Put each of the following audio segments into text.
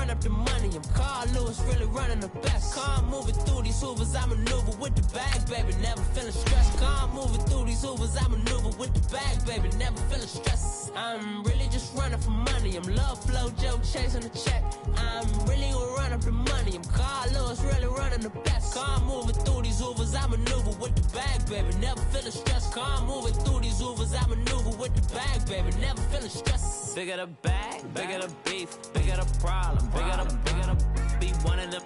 run up the money. I'm Carl Lewis, really running the best. Calm moving through these hoovers, I maneuver with the bag, baby, never feeling stressed. Calm moving through these hoovers, I maneuver with the bag, baby, never feeling stressed. I'm really just running for money. I'm love flow, Joe chasing the check. I'm really gonna run up the money. I'm Carl Lewis, really running the best. Calm moving through these hoovers, I maneuver with the bag, baby, never feeling stressed. Calm moving through these hoovers, I maneuver with the bag, baby, never feeling stressed. Bigger the bag, bigger the beef, bigger the problem, bigger the be one in the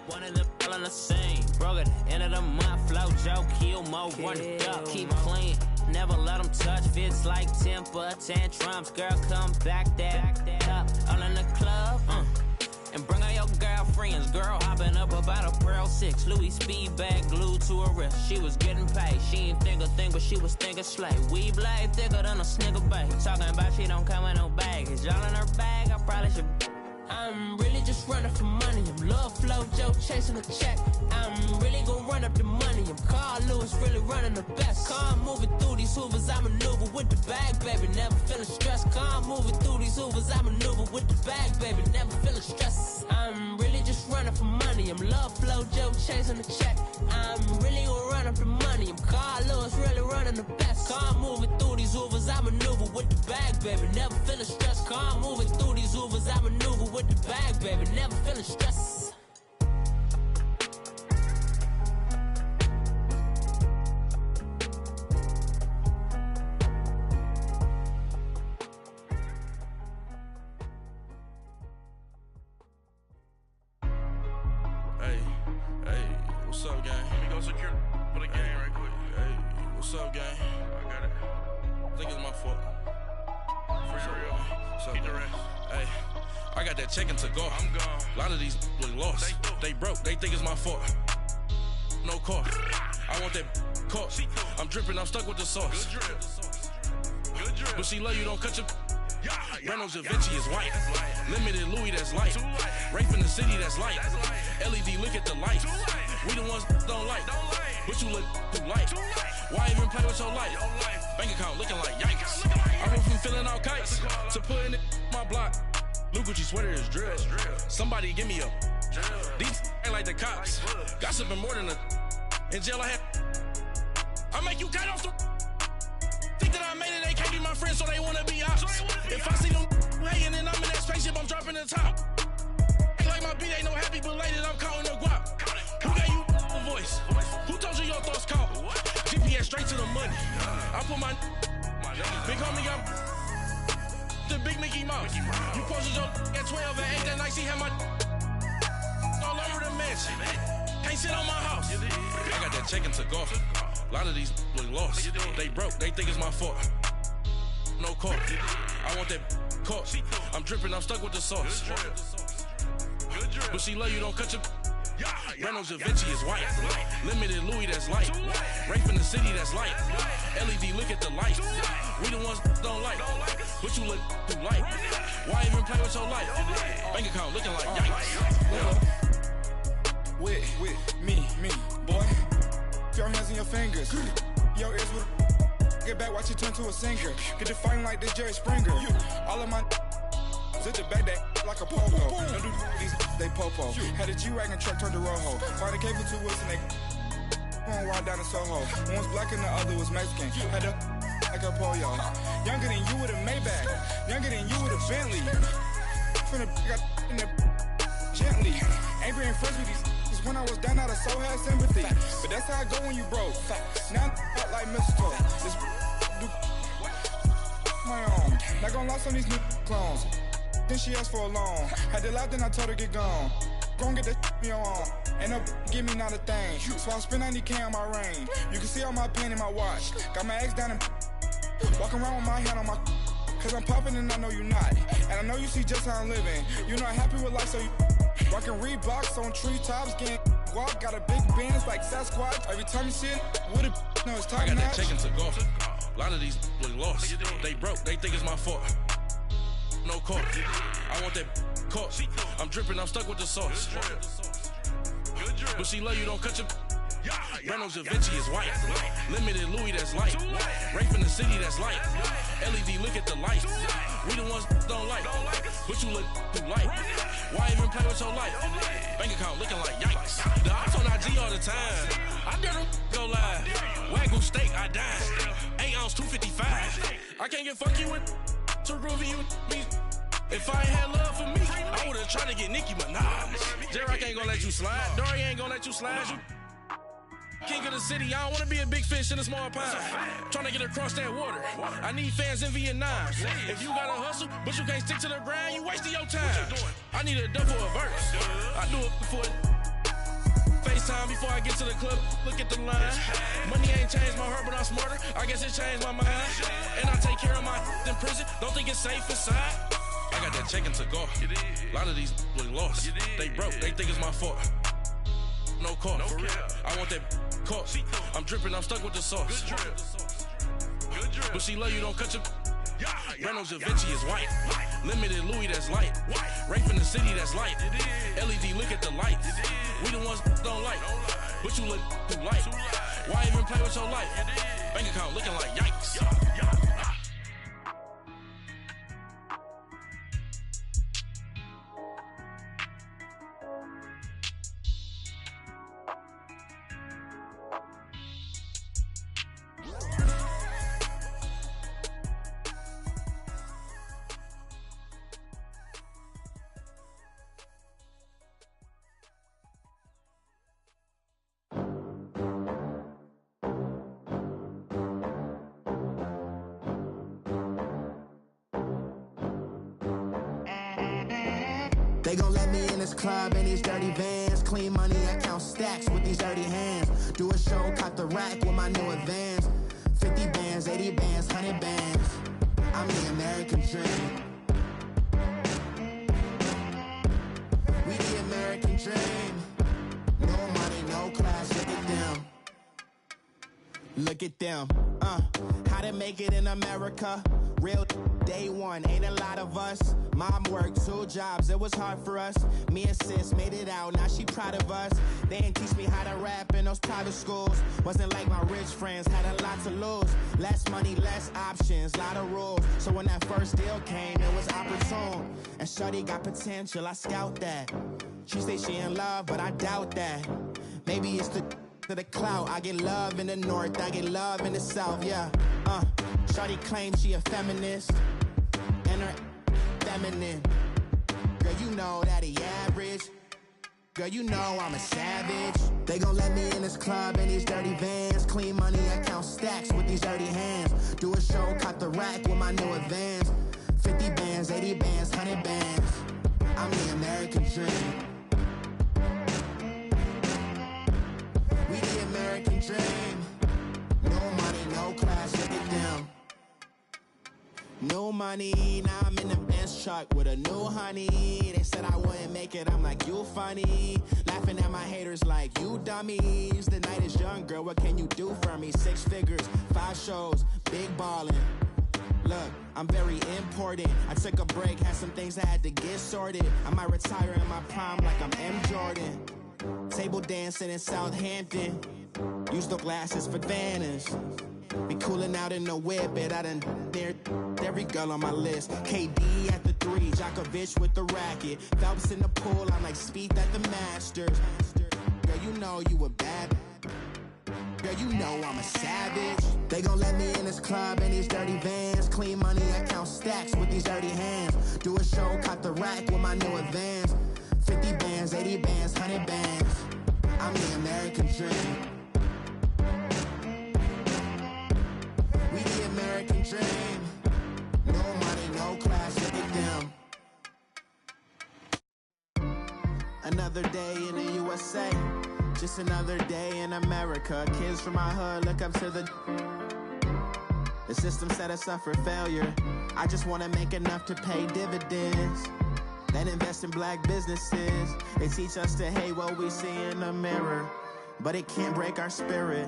all in the same. Broke at the end of the month, flow, Joe, kill, mo, run it up, keep clean. Never let them touch, fits like temper tantrums. Girl, come back that up, all in the club, and bring all your girlfriends. Girl hopping up about a Pearl 6 Louis speed bag glued to her wrist. She was getting paid, she ain't think a thing, but she was thinking slay. We blade thicker than a snicker bag. Talking about she don't come with no baggage. Y'all in her bag, I probably should. I'm really just running for money. I'm love flow, Joe chasing a check. I'm really gonna run up the money. I'm Carl Lewis, really running the best. Calm moving through these hoovers, I maneuver with the bag, baby, never feeling stressed. Calm moving through these hoovers, I maneuver with the bag, baby, never feeling stressed. I'm really just running for money. I'm love flow, Joe chasing the check. I'm really gonna run up the money. I'm Carl Lewis, really running the best. Calm moving through these hoovers, I maneuver with the bag, baby, never feeling stressed. Calm moving through these hoovers, I maneuver with the bag, baby, never feeling stressed. What's up, gang? Let me go secure for the game right quick. Hey, what's up, gang? I got it. I think it's my fault. For real. What's up, the rest. Hey, I got that check-in to go. I'm gone. A lot of these look lost. They broke. They think it's my fault. No car. I want that caught. I'm dripping. I'm stuck with the sauce. Good drip. Good drip. But she love you. Don't cut your. Reynolds Da Vinci is white. Limited Louis, that's light. Rape in the city, that's light. LED, look at the light. We the ones don't like. But you look too light. Why even play with your life? Bank account looking like yikes. I went from filling out kites to putting it my block. New Gucci sweater is drill. Somebody give me a. These ain't like the cops. Gossiping more than a. In jail I had. I make you cut off the. Think that I made it, they can't be my friends, so they wanna be ops. If I see them hating and I'm in that spaceship, I'm dropping the top. Ain't like my beat, ain't no happy belated, I'm counting the guap. Who gave you a voice? Who told you your thoughts count? GPS straight to the money. I put my big homie got the big Mickey Mouse. You posted your at 12 and 8 that night, she had my all over the mansion. Can't sit on my house. I got that check-in to golf. A lot of these look lost. They broke, they think it's my fault. No car. I want that caught. I'm dripping, I'm stuck with the sauce. But she love you, don't cut your. Reynolds Da Vinci is white. Limited Louis, that's light. Rape in the city, that's light. LED, look at the light. We the ones don't like. But you look too light. Why even play with your life? Bank account looking like yikes. With me, boy. Your hands and your fingers. Your ears with get back, watch you turn to a singer. Get to fighting like this Jerry Springer. All of my zip the back that like a pogo. Don't do these, they popo. Had a G-Wagon truck turned to Rojo. Find a cable 2 wheels and they going wild down in Soho. One was black and the other was Mexican. Had a like a pollo. Younger than you with a Maybach. Younger than you with a Bentley. From the got in the gently. Ain't being friends with these. When I was down out of soul had sympathy. But that's how I go when you broke. Now I'm out like mistletoe. This do my own. Not gonna lost on these new clones. Then she asked for a loan. Had to laugh, then I told her get gone. Gon' get that me on. Ain't no give me not a thing. So I spend 90K on my range. You can see all my pain in my watch. Got my ex down and walking around with my hand on my. Cause I'm popping and I know you not. And I know you see just how I'm living. You're not happy with life, so you. Rockin' Reeboks on treetops, getting guap, got a big bands like Sasquatch. Every time you see it, with it, no, it's time. I got that check-in to golf. A lot of these look lost. They broke, they think it's my fault. No car. I want that caught. I'm dripping, I'm stuck with the sauce. But she love you, don't cut your. Reynolds Da Vinci is white. Limited Louis, that's light. Rape in the city, that's light. LED, look at the light. We the ones don't like but you look too light. Why even play with your life? Bank account looking like yikes. The ops on IG all the time. I dare them go live. Wagyu steak, I died. 8 ounce, 255. I can't get fuck you with too groovy you me. If I ain't had love for me, I would've tried to get Nicki, but nah. J-Rock ain't gonna let you slide. Dory ain't gonna let you slide. You king of the city, I don't wanna be a big fish in a small pond. Trying to get across that water. I need fans in Vietnam. If you gotta hustle, but you can't stick to the grind, you wasting your time. I need a double a verse. I do it before FaceTime before I get to the club. Look at the line. Money ain't changed my heart, but I'm smarter. I guess it changed my mind. And I take care of my in prison. Don't think it's safe inside. I got that check to go. A lot of these look lost. They broke. They think it's my fault. No call, for real. I want that caught. I'm dripping, I'm stuck with the sauce. Good drip. But she love you, don't cut your. Breno Javinci is white. Limited Louis, that's light. Rape in the city, that's light. LED, look at the lights. We the ones don't like, but you look too light. Why even play with your life? Bank account looking like yikes. They gon' let me in this club in these dirty vans. Clean money, I count stacks with these dirty hands. Do a show, caught the rack with my new advance. 50 bands, 80 bands, 100 bands. I'm the American dream. We the American dream. No money, no class, look at them. Look at them, how to make it in America. Real day one, ain't a lot of us. Mom worked 2 jobs, it was hard for us. Me and sis made it out, now she proud of us. They didn't teach me how to rap in those private schools. Wasn't like my rich friends, had a lot to lose. Less money, less options, lot of rules. So when that first deal came, it was opportune. And shorty got potential, I scout that. She say she in love, but I doubt that. Maybe it's the clout. I get love in the north, I get love in the south, yeah. Shorty claims she a feminist, and her feminine. Girl, you know that he average. Girl, you know I'm a savage. They gon' let me in this club in these dirty vans. Clean money, I count stacks with these dirty hands. Do a show, caught the rack with my new advance. 50 bands, 80 bands, 100 bands. I'm the American dream. We the American dream. No money, no class, look at them. No money, now I'm in the Benz truck with a new honey. They said I wouldn't make it, I'm like, you funny. Laughing at my haters like, you dummies. The night is young, girl, what can you do for me? 6 figures, 5 shows, big ballin'. Look, I'm very important. I took a break, had some things I had to get sorted. I might retire in my prime like I'm M. Jordan. Table dancing in Southampton. Use the glasses for Vannas. Be cooling out in the whip, but I done dared every girl on my list. KD at the 3, Djokovic with the racket. Phelps in the pool, I'm like Speed at the Masters. Girl, you know you a bad. Girl, you know I'm a savage. They gon' let me in this club in these dirty vans. Clean money, I count stacks with these dirty hands. Do a show, caught the rack with my new advance. 50 bands, 80 bands, 100 bands. I'm the American dream. We the American dream. No money, no class, look at them. Another day in the USA. Just another day in America. Kids from my hood look up to the system set us up for failure. I just wanna make enough to pay dividends. Then invest in black businesses. They teach us to hate what we see in the mirror, but it can't break our spirit.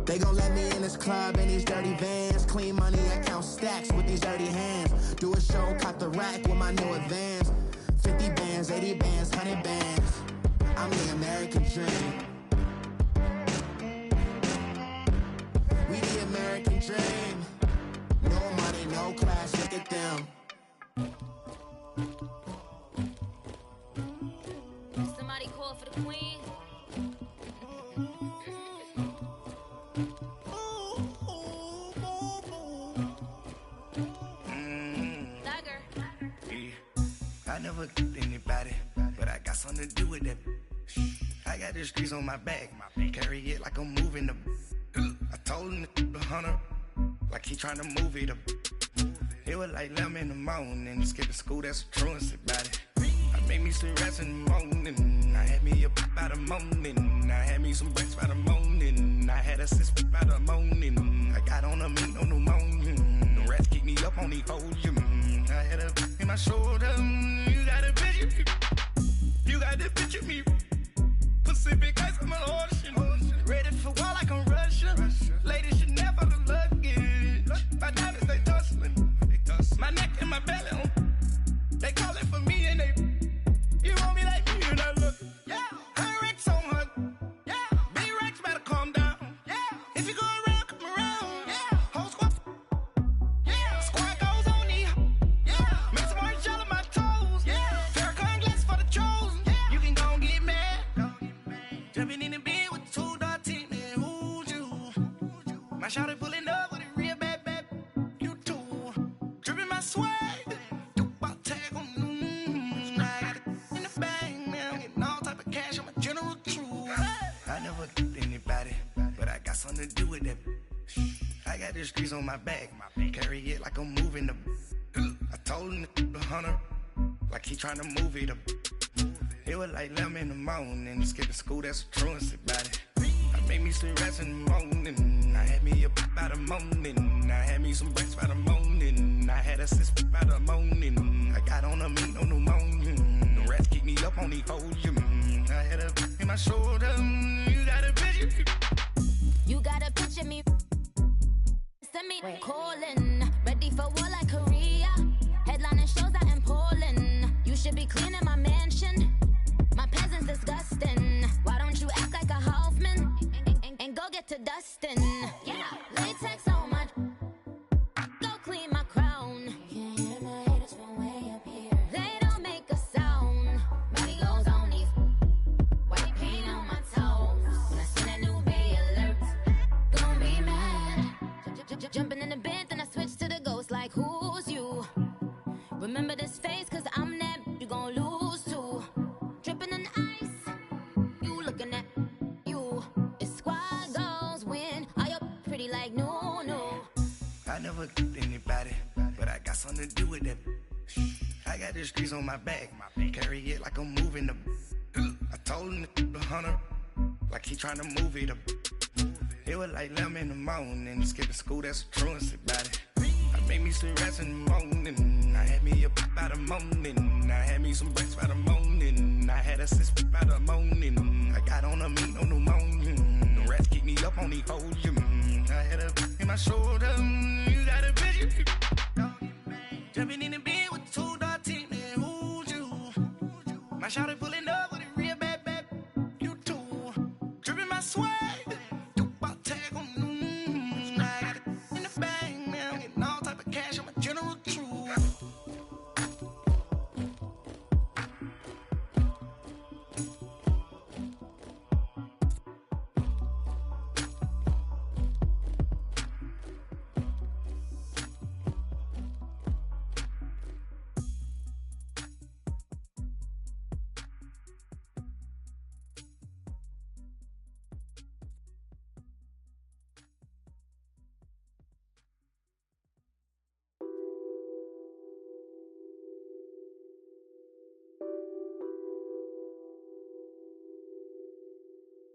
They gon' let me in this club in these dirty vans. Clean money, I count stacks with these dirty hands. Do a show, caught the rack with my new advance. 50 bands, 80 bands, 100 bands. I'm the American dream. We the American dream. No WIO for the queen. I never killed anybody, but I got something to do with that. I got the streets on my back, carry it like I'm moving the. I told him the hunter, like he trying to move it up. It was like 11 in the morning, skip to school, that's a truancy about it. I made me some rest in the morning, I had me a by the morning, I had me some breaks by the morning, I had a six by the morning, I got on a meat on the morning, the rats keep me up on the podium, I had a in my shoulder, you got a picture me, you got the picture me, Pacific ice on my ocean, ready for war like I'm Russia, ladies should never the luggage, my diamonds they tussling, my neck and my belly on, they call it for me and they, you want me like me and I look, yeah, her Rex on her, yeah, B-Rex better calm down, yeah, if you go around, come around, yeah, whole squad, yeah, squad goes on the, yeah, make some orange gel on my toes, yeah, Farrakhan glass for the chosen, yeah, you can go and get mad, jumping in the bed with the 2 dot team, man, who's you, my shawty pulling up with a real bad, you too, dripping my swag, I never killed anybody, but I got something to do with that. I got the streets on my back, carry it like I'm moving the. I told him the hunter, like he trying to move it up. It was like 11 in the morning, skip to school, that's a truancy about it. I made me some rest in the morning, I had me a by the morning, I had me some breaks by the morning, I had a six by the morning, I got on a meat on the morning, the rats keep me up on the podium, I had a in my shoulder, you got a picture me. You got a picture me. Send me calling, ready for war like Korea. Headlining shows out in Poland. You should be cleaning my mansion. My peasants disgusting. Why don't you act like a Hoffman and go get to dustin'? Yeah, latex on my. Go clean my crown. Can't hear my haters from way up here. They don't make a sound. Money goes on these. White paint on my toes. When I see that new bay alert, gon' be mad. Jumping in the bed, then I switch to the ghost like who's you? Remember this face, cause I'm that you gon' lose too. Dripping in ice, you looking at you. It's squad goals win. Are you pretty like no? I never killed anybody, but I got something to do with that. I got the streets on my back, carry it like I'm moving the. I told him the hunter, like he trying to move it up. It was like 11 in the morning, skip to school, that's a truancy about it. I made me some rest in the morning, I had me a by the morning, I had me some breaks by the morning, I had a six by the morning, I got on a meat on the morning, the rats keep me up on the podium, I had a in my shoulder, you got a picture me. Jumping in the bed with the 2 dot team, man, who's you? My shawty pulling up with a real bad, you too, dripping my swag.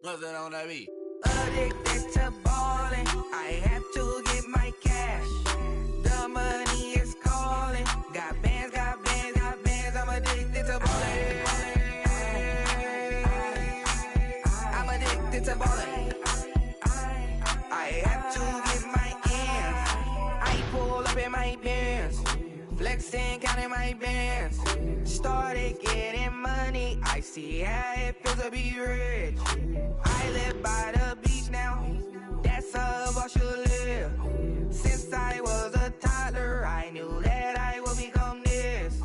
What's that on that beat? Addicted to ballin', I have to get my cash. The money is calling. Got bands, I'm addicted to ballin'. I'm addicted to ballin'. I have to get my ends. I pull up in my pants, flexing, counting my bands. Started getting money, I see how it feels to be rich. I live by the beach now, that's how I should live. Since I was a toddler, I knew that I would become this.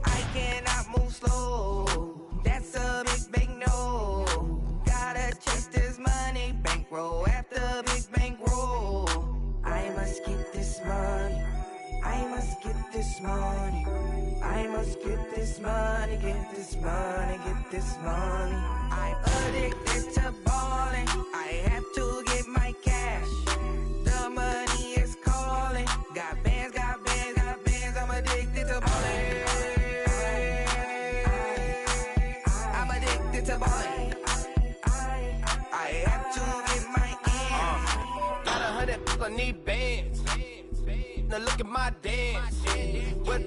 I cannot move slow, that's a big no. this money, get this money, get this money. I'm addicted to balling. I have to get my cash. The money is calling. Got bands, got bands, got bands. I'm addicted to balling. I'm addicted to balling. I have to get my ends. Got 100, I need bands. Now look at my dance. What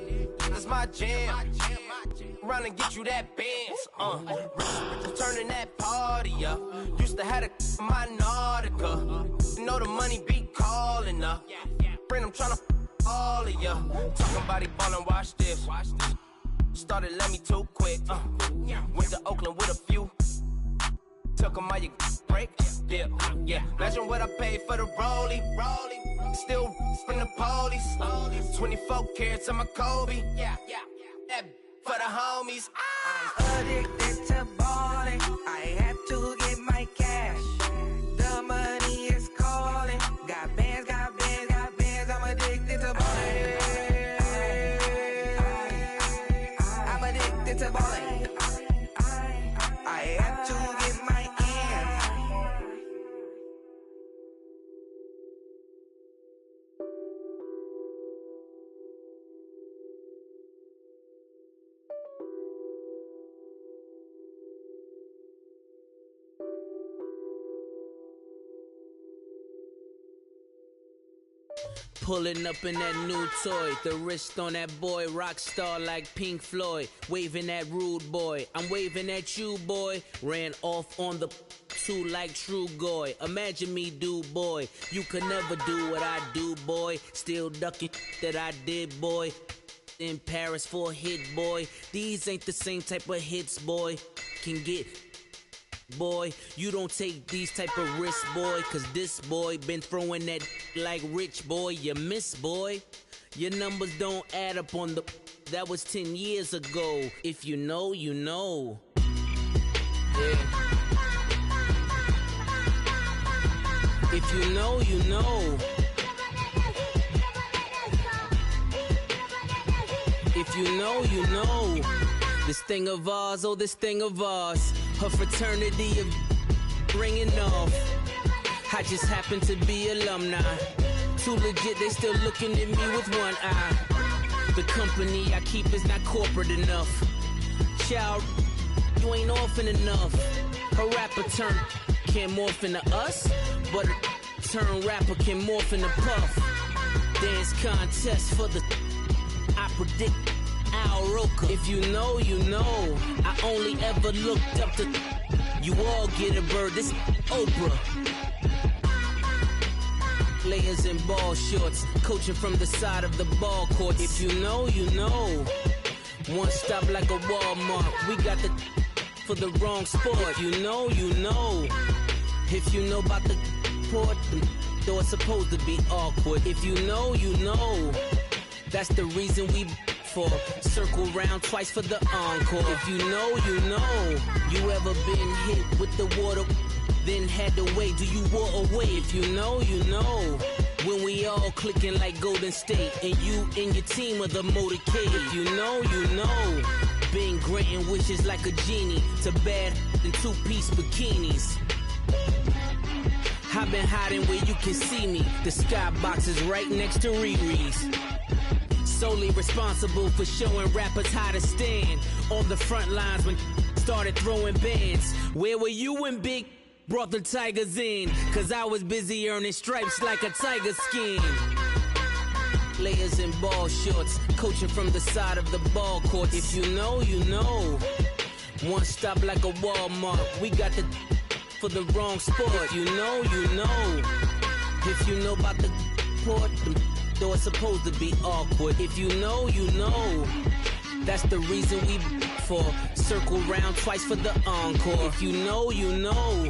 is my jam? Run and get you that bands. Turning that party up. Used to have my Nautica. You know the money be calling up. Friend, I'm tryna all of ya. Talking about it ballin', watch this. Started let me too quick. Went to Oakland with a few. Took 'em all you break. Yeah. Imagine what I paid for the rollie. Still from the police. 24 carats on my Kobe. Yeah. That for the homies. I'm addicted to balling. I have to get my cash. The money is calling. Got bands, got bands, got bands. I'm addicted to balling. I'm addicted to balling. I have to get my ends. Pulling up in that new toy, the wrist on that boy, rock star like Pink Floyd, waving at rude boy, I'm waving at you boy, ran off on the two like True Goy, imagine me do boy, you could never do what I do boy, still ducking that I did boy, in Paris for a hit boy, these ain't the same type of hits boy, can get boy, you don't take these type of risks, boy, cause this boy been throwing that like rich boy, you miss, boy. Your numbers don't add up on the, that was 10 years ago. If you know, you know. Yeah. If you know, you know. If you know, you know. This thing of ours, oh, this thing of ours. Her fraternity of ringing off. I just happen to be alumni. Too legit, they still looking at me with one eye. The company I keep is not corporate enough. Child, you ain't orphan enough. Her rapper turn can't morph into us, but a turn rapper can morph into Puff. Dance contest for the, I predict Al Roker. If you know, you know. I only ever looked up to, you all get a bird, this Oprah. Players in ball shorts, coaching from the side of the ball court. If you know, you know. One stop like a Walmart. We got the for the wrong sport. If you know, you know. If you know about the port, though it's supposed to be awkward. If you know, you know. That's the reason we for circle round twice for the encore. If you know, you know. You ever been hit with the water? Then had to wait, do you walk away? If you know, you know. When we all clicking like Golden State, and you and your team are the motorcade. If you know, you know. Been granting wishes like a genie to bad in two-piece bikinis. I've been hiding where you can see me. The skybox is right next to Riri's. Solely responsible for showing rappers how to stand on the front lines when started throwing bands. Where were you when Big brought the Tigers in? Cause I was busy earning stripes like a tiger skin. Players in ball shorts, coaching from the side of the ball court. If you know, you know. One stop like a Walmart. We got the for the wrong sport. If you know, you know. If you know about the port, though it's supposed to be awkward. If you know, you know. That's the reason we for circle round twice for the encore. If you know, you know.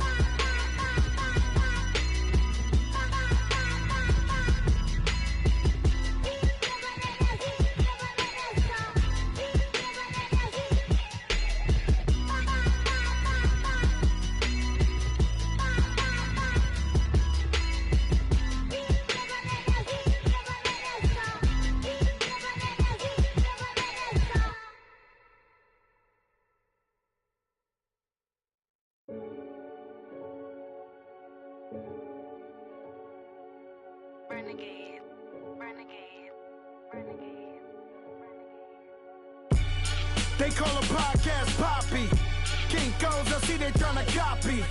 They call a podcast Poppy. Kinkos, I see they tryna copy.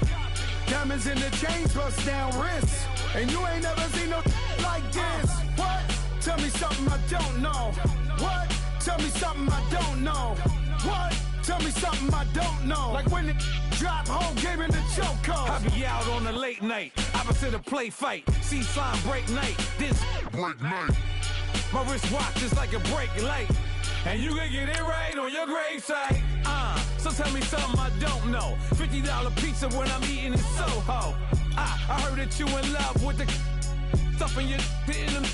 Diamonds in the chains, bust down wrists. And you ain't never seen no like this. What? Tell me something I don't know. What? Tell me something I don't know. What? Tell me something I don't know. Like when it drop, whole game in the chokehold. I be out on a late night, opposite a play fight. See sign break night, this break night. My wristwatch is like a break light. And you can get it right on your gravesite. So tell me something I don't know. $50 pizza when I'm eating in Soho. I heard that you in love with the stuff in your in them.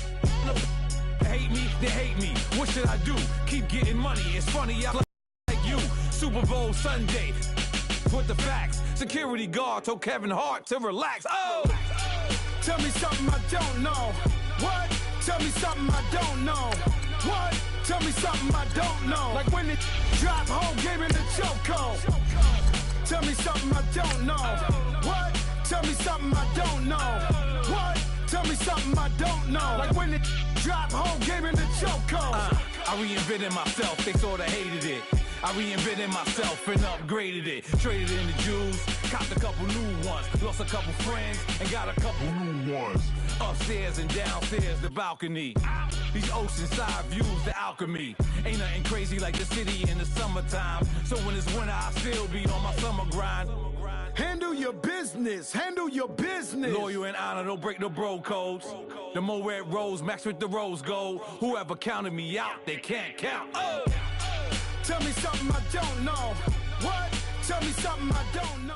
They hate me. What should I do? Keep getting money. It's funny, I like you. Super Bowl Sunday. With the facts. Security guard told Kevin Hart to relax. Oh! Tell me something I don't know. What? Tell me something I don't know. What? Tell me something I don't know. Like when it drop, whole game in the chokehold. Tell me something I don't know. What? Tell me something I don't know. What? Tell me something I don't know. Like when it drop, whole game in the chokehold. I reinvented myself, they sorta hated it. I reinvented myself and upgraded it. Traded in the Jews, copped a couple new ones. Lost a couple friends and got a couple new ones. Upstairs and downstairs, the balcony. These oceanside views, the alchemy. Ain't nothing crazy like the city in the summertime. So when it's winter, I still be on my summer grind. Handle your business. Handle your business. Loyal and honor, don't break no bro codes. The more red rose, max with the rose gold. Whoever counted me out, they can't count. Oh! Tell me something I don't know. What? Tell me something I don't know.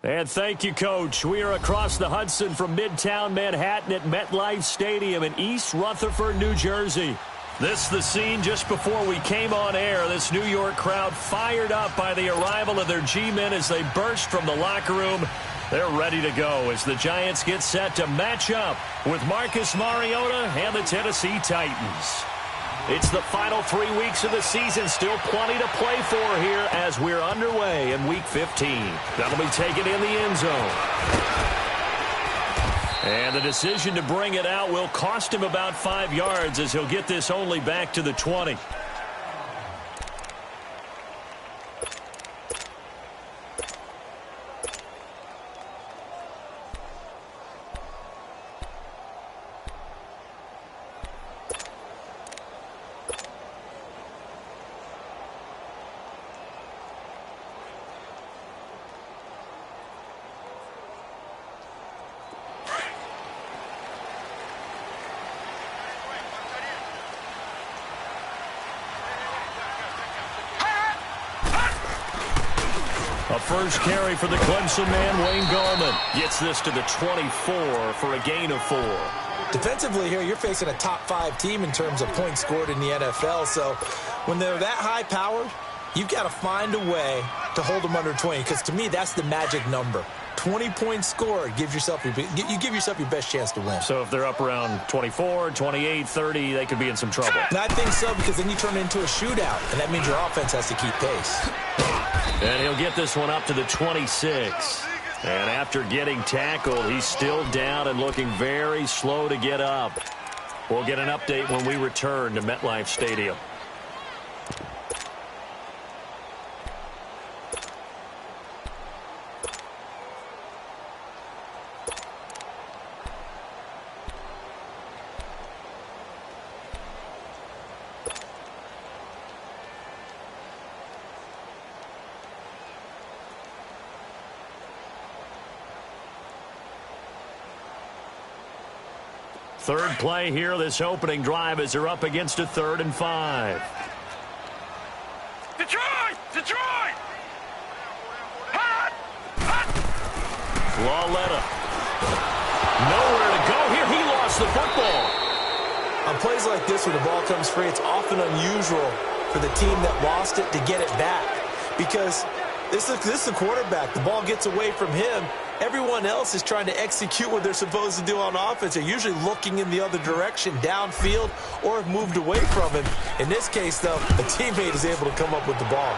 And thank you, Coach. We are across the Hudson from Midtown Manhattan at MetLife Stadium in East Rutherford, New Jersey. This is the scene just before we came on air. This New York crowd fired up by the arrival of their G-men as they burst from the locker room. They're ready to go as the Giants get set to match up with Marcus Mariota and the Tennessee Titans. It's the final 3 weeks of the season. Still plenty to play for here as we're underway in Week 15. That'll be taken in the end zone. And the decision to bring it out will cost him about 5 yards as he'll get this only back to the 20. A first carry for the Clemson man, Wayne Gallman. Gets this to the 24 for a gain of 4. Defensively here, you're facing a top-5 team in terms of points scored in the NFL. So when they're that high-powered, you've got to find a way to hold them under 20. Because to me, that's the magic number. 20 points scored, you give yourself your best chance to win. So if they're up around 24, 28, 30, they could be in some trouble. And I think so, because then you turn it into a shootout, and that means your offense has to keep pace. And he'll get this one up to the 26. And after getting tackled, he's still down and looking very slow to get up. We'll get an update when we return to MetLife Stadium. Third play here, this opening drive, as they're up against a 3rd and 5. Detroit! Detroit! Lauletta. Nowhere to go here. He lost the football. On plays like this, when the ball comes free, it's often unusual for the team that lost it to get it back. Because this is the quarterback. The ball gets away from him. Everyone else is trying to execute what they're supposed to do on offense. They're usually looking in the other direction, downfield, or have moved away from him. In this case, though, a teammate is able to come up with the ball.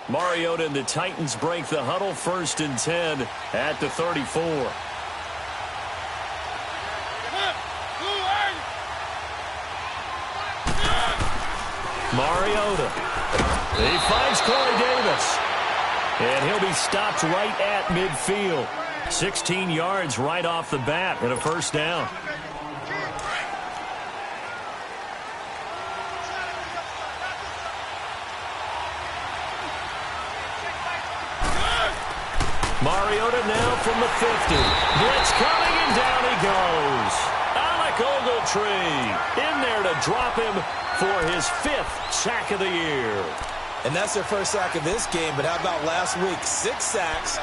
Mariota and the Titans break the huddle, 1st and 10 at the 34. Mariota. He finds Corey Davis. And he'll be stopped right at midfield. 16 yards right off the bat and a 1st down. Mariota now from the 50. Blitz coming, and down he goes. Alec Ogletree in there to drop him for his 5th sack of the year. And that's their 1st sack of this game, but how about last week? 6 sacks,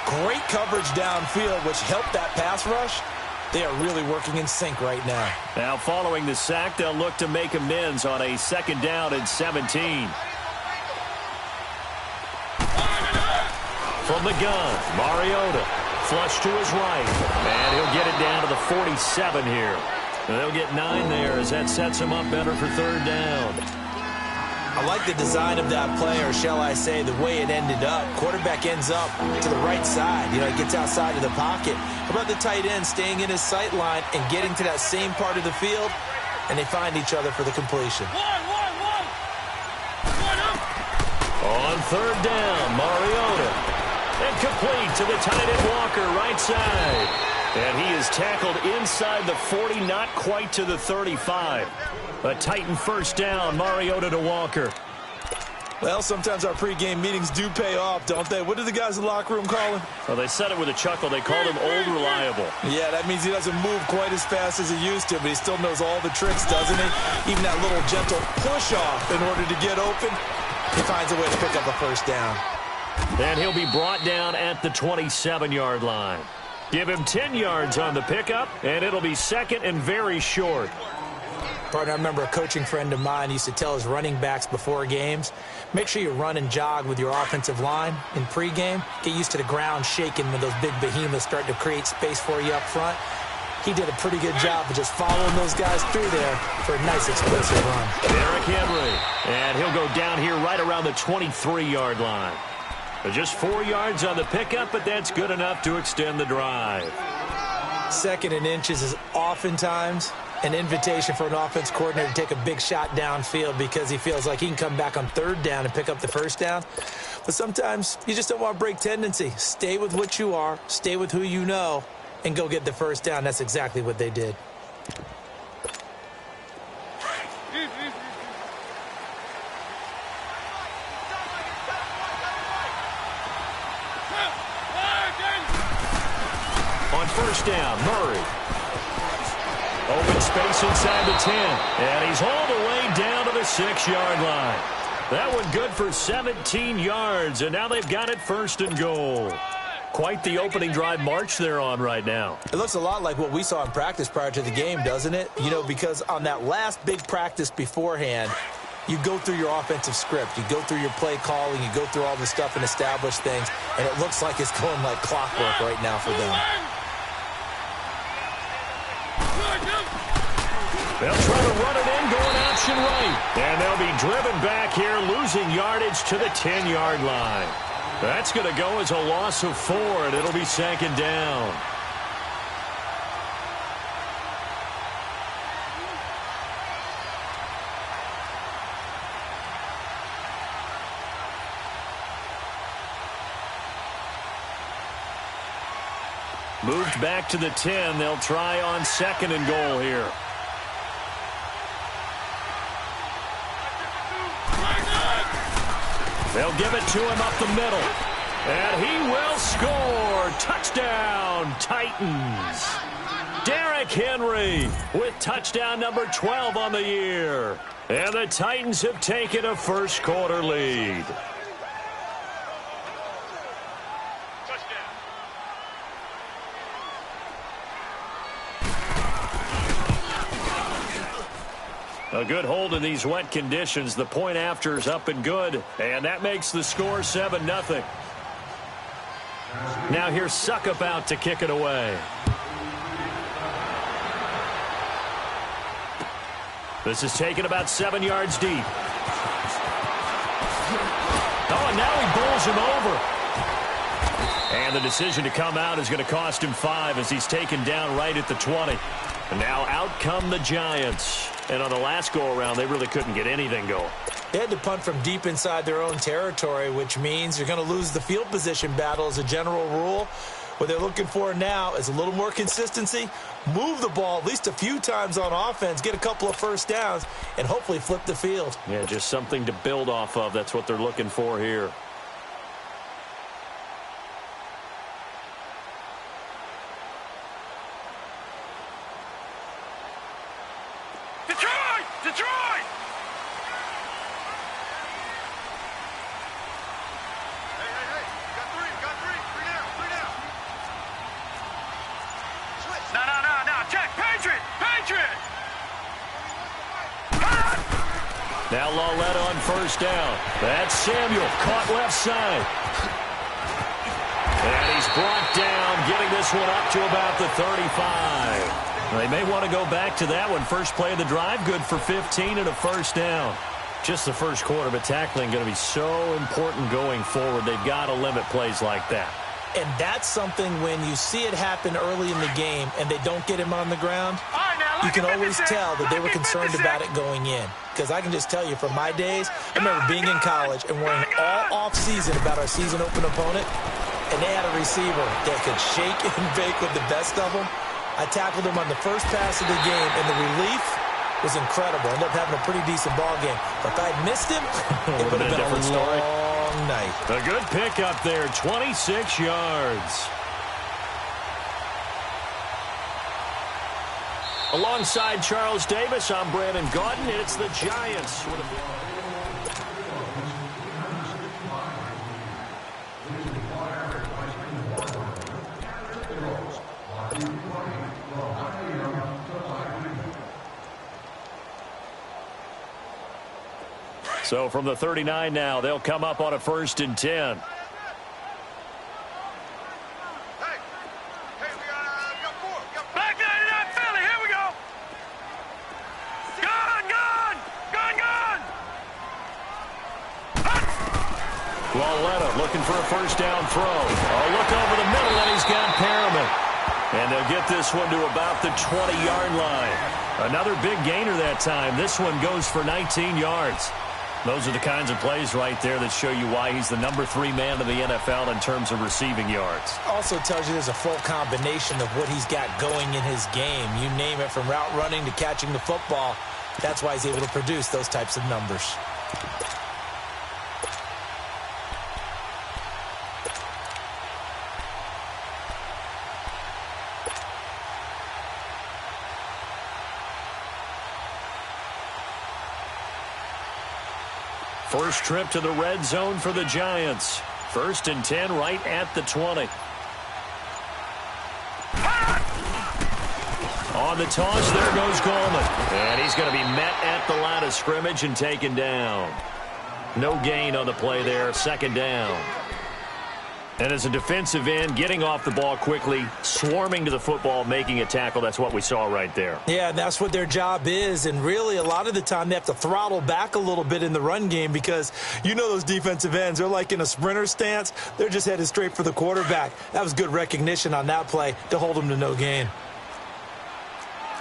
great coverage downfield, which helped that pass rush. They are really working in sync right now. Now following the sack, they'll look to make amends on a 2nd down and 17. From the gun, Mariota, flush to his right, and he'll get it down to the 47 here. And they'll get 9 there as that sets him up better for 3rd down. I like the design of that play, or shall I say the way it ended up. Quarterback ends up to the right side. You know, he gets outside of the pocket. How about the tight end staying in his sight line and getting to that same part of the field, and they find each other for the completion. On 3rd down, Mariota. And complete to the tight end Walker, right side. And he is tackled inside the 40, not quite to the 35. A Titan 1st down, Mariota to Walker. Well, sometimes our pregame meetings do pay off, don't they? What do the guys in the locker room call him? Well, they said it with a chuckle. They called him Old Reliable. Yeah, that means he doesn't move quite as fast as he used to, but he still knows all the tricks, doesn't he? Even that little gentle push-off in order to get open, he finds a way to pick up a 1st down. And he'll be brought down at the 27-yard line. Give him 10 yards on the pickup, and it'll be 2nd and very short. Partner, I remember a coaching friend of mine used to tell his running backs before games, make sure you run and jog with your offensive line in pregame. Get used to the ground shaking when those big behemoths start to create space for you up front. He did a pretty good job of just following those guys through there for a nice explosive run. Derrick Henry, and he'll go down here right around the 23-yard line. Just 4 yards on the pickup, but that's good enough to extend the drive. 2nd and inches is oftentimes an invitation for an offense coordinator to take a big shot downfield because he feels like he can come back on 3rd down and pick up the 1st down. But sometimes you just don't want to break tendency. Stay with what you are, stay with who you know, and go get the 1st down. That's exactly what they did. On 1st down, Murray. Open space inside the 10. And he's hauled away down to the 6-yard line. That one good for 17 yards. And now they've got it 1st and goal. Quite the opening drive march they're on right now. It looks a lot like what we saw in practice prior to the game, doesn't it? You know, because on that last big practice beforehand, you go through your offensive script. You go through your play calling. You go through all the stuff and establish things. And it looks like it's going like clockwork right now for them. They'll try to run it in, going option right. And they'll be driven back here, losing yardage to the 10-yard line. That's going to go as a loss of 4, and it'll be 2nd down. Moved back to the 10. They'll try on 2nd and goal here. They'll give it to him up the middle. And he will score. Touchdown, Titans. Derrick Henry with touchdown number 12 on the year. And the Titans have taken a 1st quarter lead. A good hold in these wet conditions. The point after is up and good. And that makes the score 7-0. Now here's Suckup out to kick it away. This is taken about 7 yards deep. Oh, and now he bowls him over. And the decision to come out is going to cost him 5 as he's taken down right at the 20. And now out come the Giants. And on the last go-around, they really couldn't get anything going. They had to punt from deep inside their own territory, which means you're going to lose the field position battle as a general rule. What they're looking for now is a little more consistency, move the ball at least a few times on offense, get a couple of first downs, and hopefully flip the field. Yeah, just something to build off of. That's what they're looking for here. Detroit! Hey. Got three down. Switch. No. Check. Patriot! Now Lawletta on first down. That's Samuel, caught left side. And he's brought down, getting this one up to about the 35. They may want to go back to that one. First play of the drive, good for 15 and a first down. Just the first quarter, but tackling going to be so important going forward. They've got to limit plays like that. And that's something when you see it happen early in the game and they don't get him on the ground, you can always tell that they were concerned about it going in. Because I can just tell you from my days, I remember being in college and worrying all off-season about our season open opponent, and they had a receiver that could shake and bake with the best of them. I tackled him on the first pass of the game, and the relief was incredible. Ended up having a pretty decent ball game. But if I'd missed him, it would have been a long night. A good pickup there, 26 yards. Alongside Charles Davis, I'm Brandon Gaudin. It's the Giants. So from the 39 now, they'll come up on a 1st and 10. Back 99 Philly, here we go. Gun. Lawletta looking for a first down throw. Oh, look over the middle, and he's got Perriman. And they'll get this one to about the 20-yard line. Another big gainer that time. This one goes for 19 yards. Those are the kinds of plays right there that show you why he's the number 3 man in the NFL in terms of receiving yards. Also tells you there's a full combination of what he's got going in his game. You name it, from route running to catching the football. That's why he's able to produce those types of numbers. First trip to the red zone for the Giants. 1st and 10 right at the 20. On the toss, there goes Gallman. And he's going to be met at the line of scrimmage and taken down. No gain on the play there, 2nd down. And as a defensive end, getting off the ball quickly, swarming to the football, making a tackle, that's what we saw right there. Yeah, that's what their job is. And really, a lot of the time, they have to throttle back a little bit in the run game because you know those defensive ends, they're like in a sprinter stance. They're just headed straight for the quarterback. That was good recognition on that play to hold them to no gain.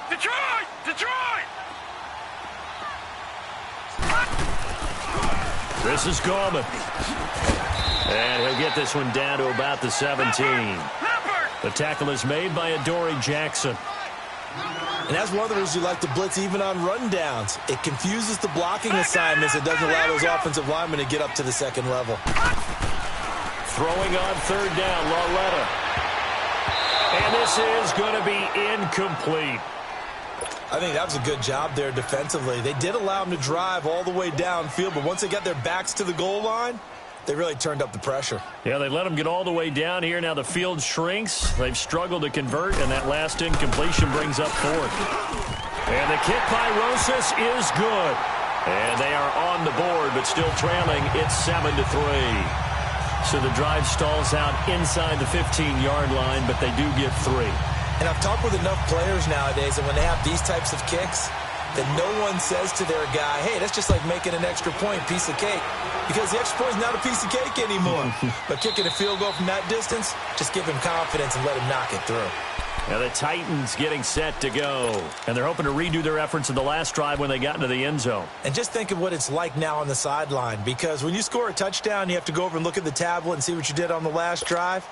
Detroit! This is Gallman. And he'll get this one down to about the 17. The tackle is made by Adoree Jackson. And that's one of the reasons you like to blitz even on rundowns. It confuses the blocking assignments. It doesn't allow those offensive linemen to get up to the 2nd level. Throwing on 3rd down, Lawletta. And this is going to be incomplete. I think that was a good job there defensively. They did allow them to drive all the way downfield, but once they got their backs to the goal line, they really turned up the pressure. Yeah, they let them get all the way down here. Now the field shrinks. They've struggled to convert, and that last incompletion brings up 4th. And the kick by Rosas is good. And they are on the board, but still trailing. It's 7-3. So the drive stalls out inside the 15-yard line, but they do get 3. And I've talked with enough players nowadays, and when they have these types of kicks, that no one says to their guy, hey, that's just like making an extra point, piece of cake. Because the extra point is not a piece of cake anymore. But kicking a field goal from that distance, just give him confidence and let him knock it through. Now the Titans getting set to go. And they're hoping to redo their efforts in the last drive when they got into the end zone. And just think of what it's like now on the sideline. Because when you score a touchdown, you have to go over and look at the tablet and see what you did on the last drive.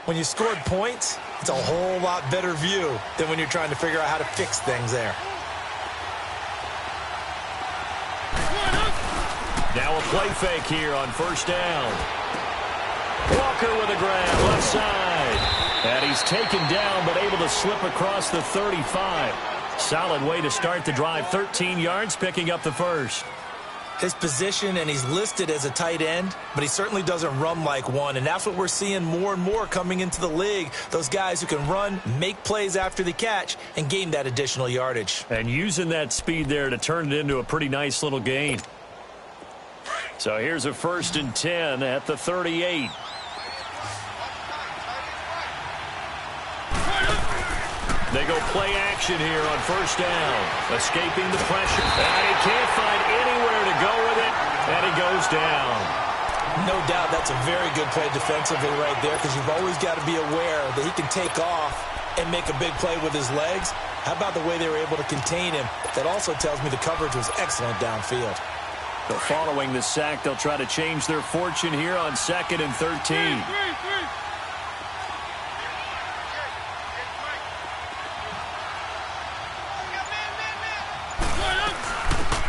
When you scored points, it's a whole lot better view than when you're trying to figure out how to fix things there. Now a play fake here on first down. Walker with a grab, left side. And he's taken down, but able to slip across the 35. Solid way to start the drive. 13 yards, picking up the first. His position, and he's listed as a tight end, but he certainly doesn't run like one. And that's what we're seeing more and more coming into the league. Those guys who can run, make plays after the catch, and gain that additional yardage. And using that speed there to turn it into a pretty nice little gain. So here's a 1st and 10 at the 38. They go play action here on first down. Escaping the pressure. And he can't find anywhere to go with it. And he goes down. No doubt that's a very good play defensively right there, because you've always got to be aware that he can take off and make a big play with his legs. How about the way they were able to contain him? That also tells me the coverage was excellent downfield. So following the sack, they'll try to change their fortune here on 2nd and 13.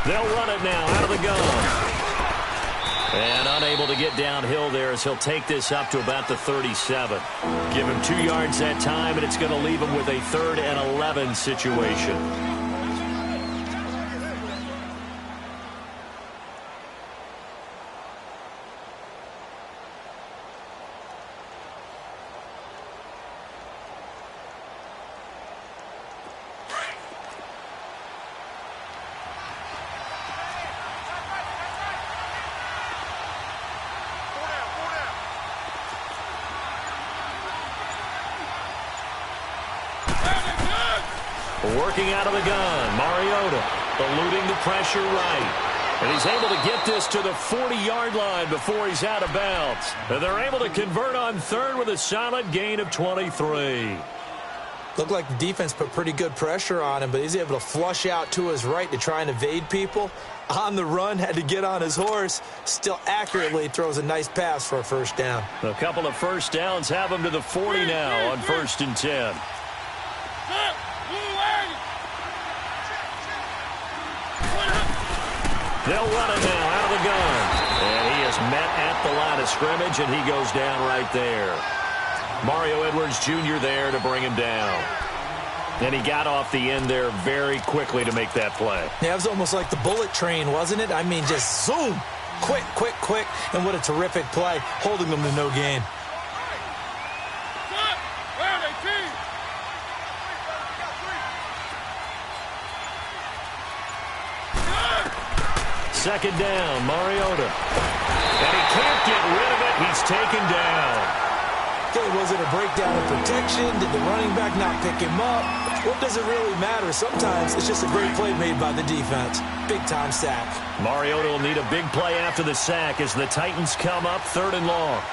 They'll run it now out of the gun. And unable to get downhill there as he'll take this up to about the 37. Give him 2 yards that time, and it's going to leave him with a 3rd and 11 situation. Working out of the gun, Mariota eluding the pressure right. And he's able to get this to the 40-yard line before he's out of bounds. And they're able to convert on 3rd with a solid gain of 23. Looked like the defense put pretty good pressure on him, but he's able to flush out to his right to try and evade people. On the run, had to get on his horse. Still accurately throws a nice pass for a first down. A couple of first downs have him to the 40 now on 1st and 10. They'll run it now out of the gun. And he is met at the line of scrimmage, and he goes down right there. Mario Edwards Jr. there to bring him down. And he got off the end there very quickly to make that play. Yeah, it was almost like the bullet train, wasn't it? I mean, just zoom. Quick, quick, quick. And what a terrific play, holding them to no gain. Second down, Mariota. And he can't get rid of it. He's taken down. Okay, was it a breakdown of protection? Did the running back not pick him up? What does it really matter? Sometimes it's just a great play made by the defense. Big-time sack. Mariota will need a big play after the sack as the Titans come up 3rd and long.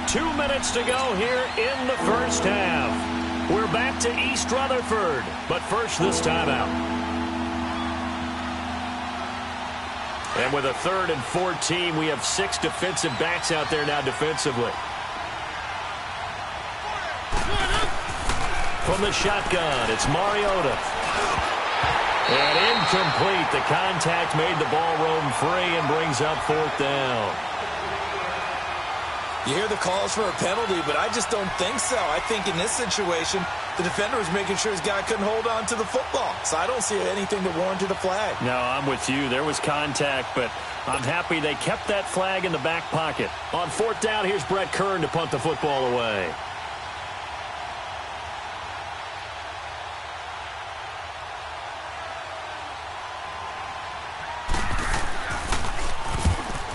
2 minutes to go here in the first half. We're back to East Rutherford, but first this timeout. And with a 3rd and 14, we have 6 defensive backs out there now defensively. From the shotgun, it's Mariota. And incomplete. The contact made the ball roam free and brings up 4th down. You hear the calls for a penalty, but I just don't think so. I think in this situation, the defender was making sure his guy couldn't hold on to the football. So I don't see anything that warranted a flag. No, I'm with you. There was contact, but I'm happy they kept that flag in the back pocket. On 4th down, here's Brett Kern to punt the football away.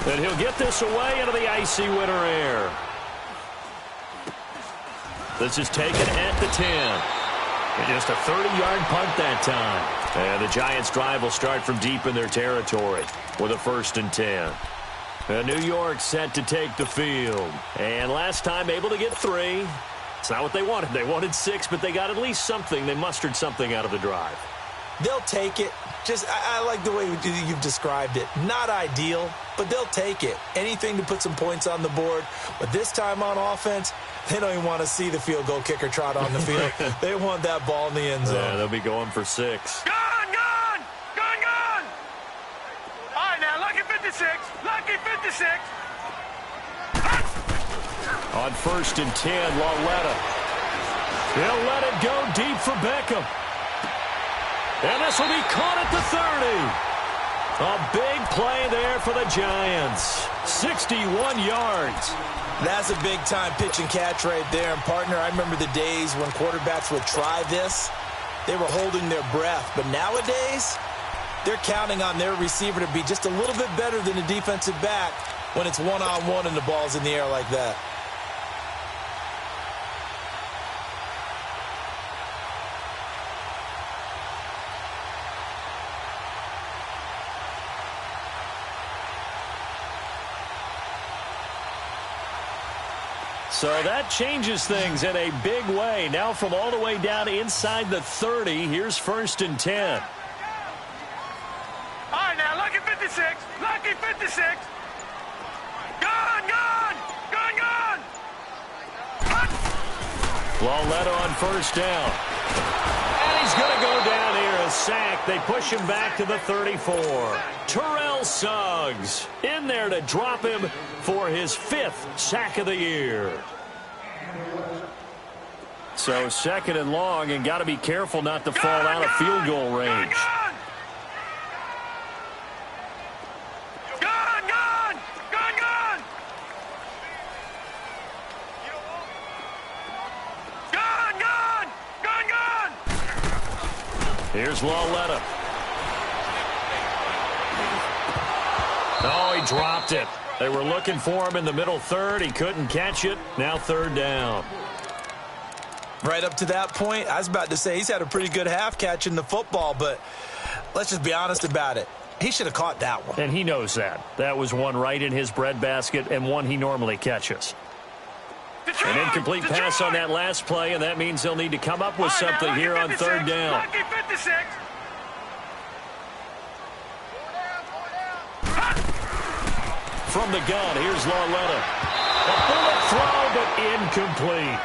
And he'll get this away into the icy winter air. This is taken at the 10. And just a 30-yard punt that time. And the Giants' drive will start from deep in their territory with a 1st and 10. And New York set to take the field. And last time able to get 3. It's not what they wanted. They wanted 6, but they got at least something. They mustered something out of the drive. They'll take it. I like the way you've described it. Not ideal, but they'll take it. Anything to put some points on the board. But this time on offense, they don't even want to see the field goal kicker trot on the field. They want that ball in the end zone. Yeah, they'll be going for 6. Gone! All right, now, lucky 56. Lucky 56. On 1st and 10, Lauletta. He'll let it go deep for Beckham. And this will be caught at the 30. A big play there for the Giants. 61 yards. That's a big-time pitch and catch right there. And, partner, I remember the days when quarterbacks would try this. They were holding their breath. But nowadays, they're counting on their receiver to be just a little bit better than the defensive back when it's one-on-one and the ball's in the air like that. So that changes things in a big way. Now from all the way down inside the 30, here's 1st and 10. All right, now, lucky 56. Lucky 56. Gone! Lauletta on 1st down. And he's going to go down here, a sack. They push him back to the 34. Terrell Suggs in there to drop him for his 5th sack of the year. So 2nd and long, and got to be careful not to fall out of field goal range. Here's Lauletta. Oh, he dropped it. They were looking for him in the middle 3rd. He couldn't catch it. Now 3rd down. Right up to that point, I was about to say he's had a pretty good half catching the football, but let's just be honest about it. He should have caught that one. And he knows that. That was one right in his breadbasket and one he normally catches. An incomplete pass on that last play, and that means they'll need to come up with something here on 3rd down. Lucky 56. From the gun, here's Lauletta. A bullet throw, but incomplete.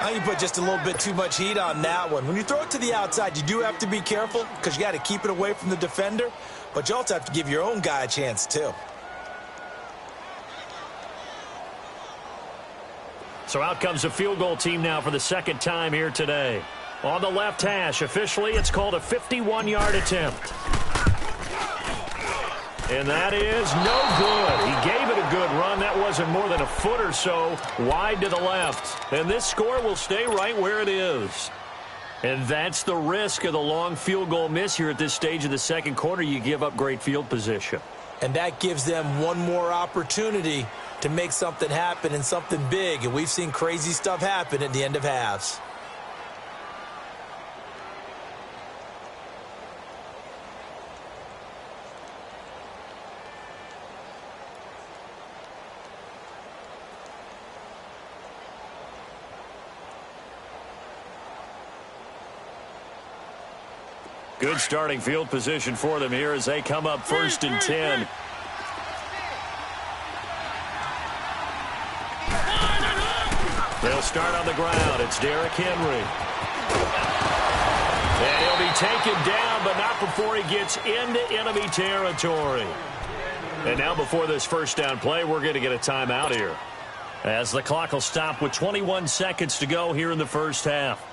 Now you put just a little bit too much heat on that one. When you throw it to the outside, you do have to be careful because you got to keep it away from the defender, but you also have to give your own guy a chance too. So out comes a field goal team now for the 2nd time here today. On the left hash, officially it's called a 51-yard attempt. And that is no good. He gave it a good run. That wasn't more than a foot or so wide to the left. And this score will stay right where it is. And that's the risk of the long field goal miss here at this stage of the 2nd quarter. You give up great field position. And that gives them one more opportunity to make something happen and something big. And we've seen crazy stuff happen at the end of halves. Good starting field position for them here as they come up 1st and 10. They'll start on the ground. It's Derrick Henry. And he'll be taken down, but not before he gets into enemy territory. And now before this 1st down play, we're going to get a timeout here, as the clock will stop with 21 seconds to go here in the 1st half.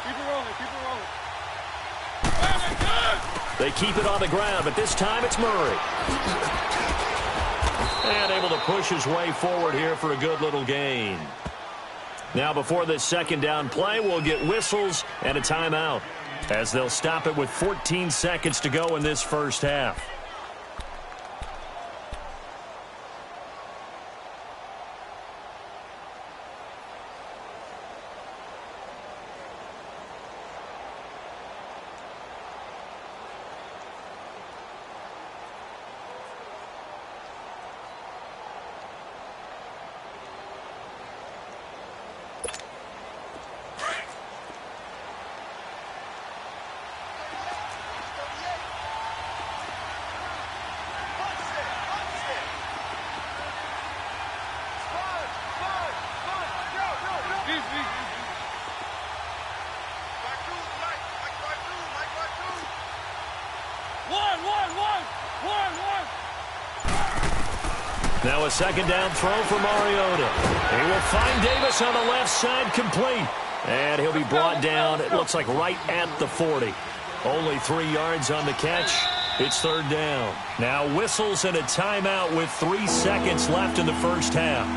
Keep it rolling. Keep it rolling. They keep it on the ground, but this time it's Murray. And able to push his way forward here for a good little gain. Now before this second down play, we'll get whistles and a timeout, as they'll stop it with 14 seconds to go in this first half. Now a second down throw for Mariota. He will find Davis on the left side, complete. And he'll be brought down, it looks like right at the 40. Only 3 yards on the catch. It's third down. Now whistles and a timeout with 3 seconds left in the first half.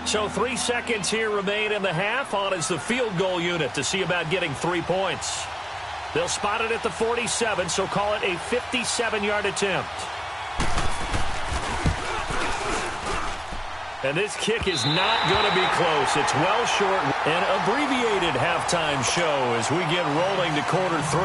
So 3 seconds here remain in the half. On is the field goal unit to see about getting 3 points. They'll spot it at the 47, so call it a 57-yard attempt. And this kick is not going to be close. It's well short. An abbreviated halftime show as we get rolling to quarter 3.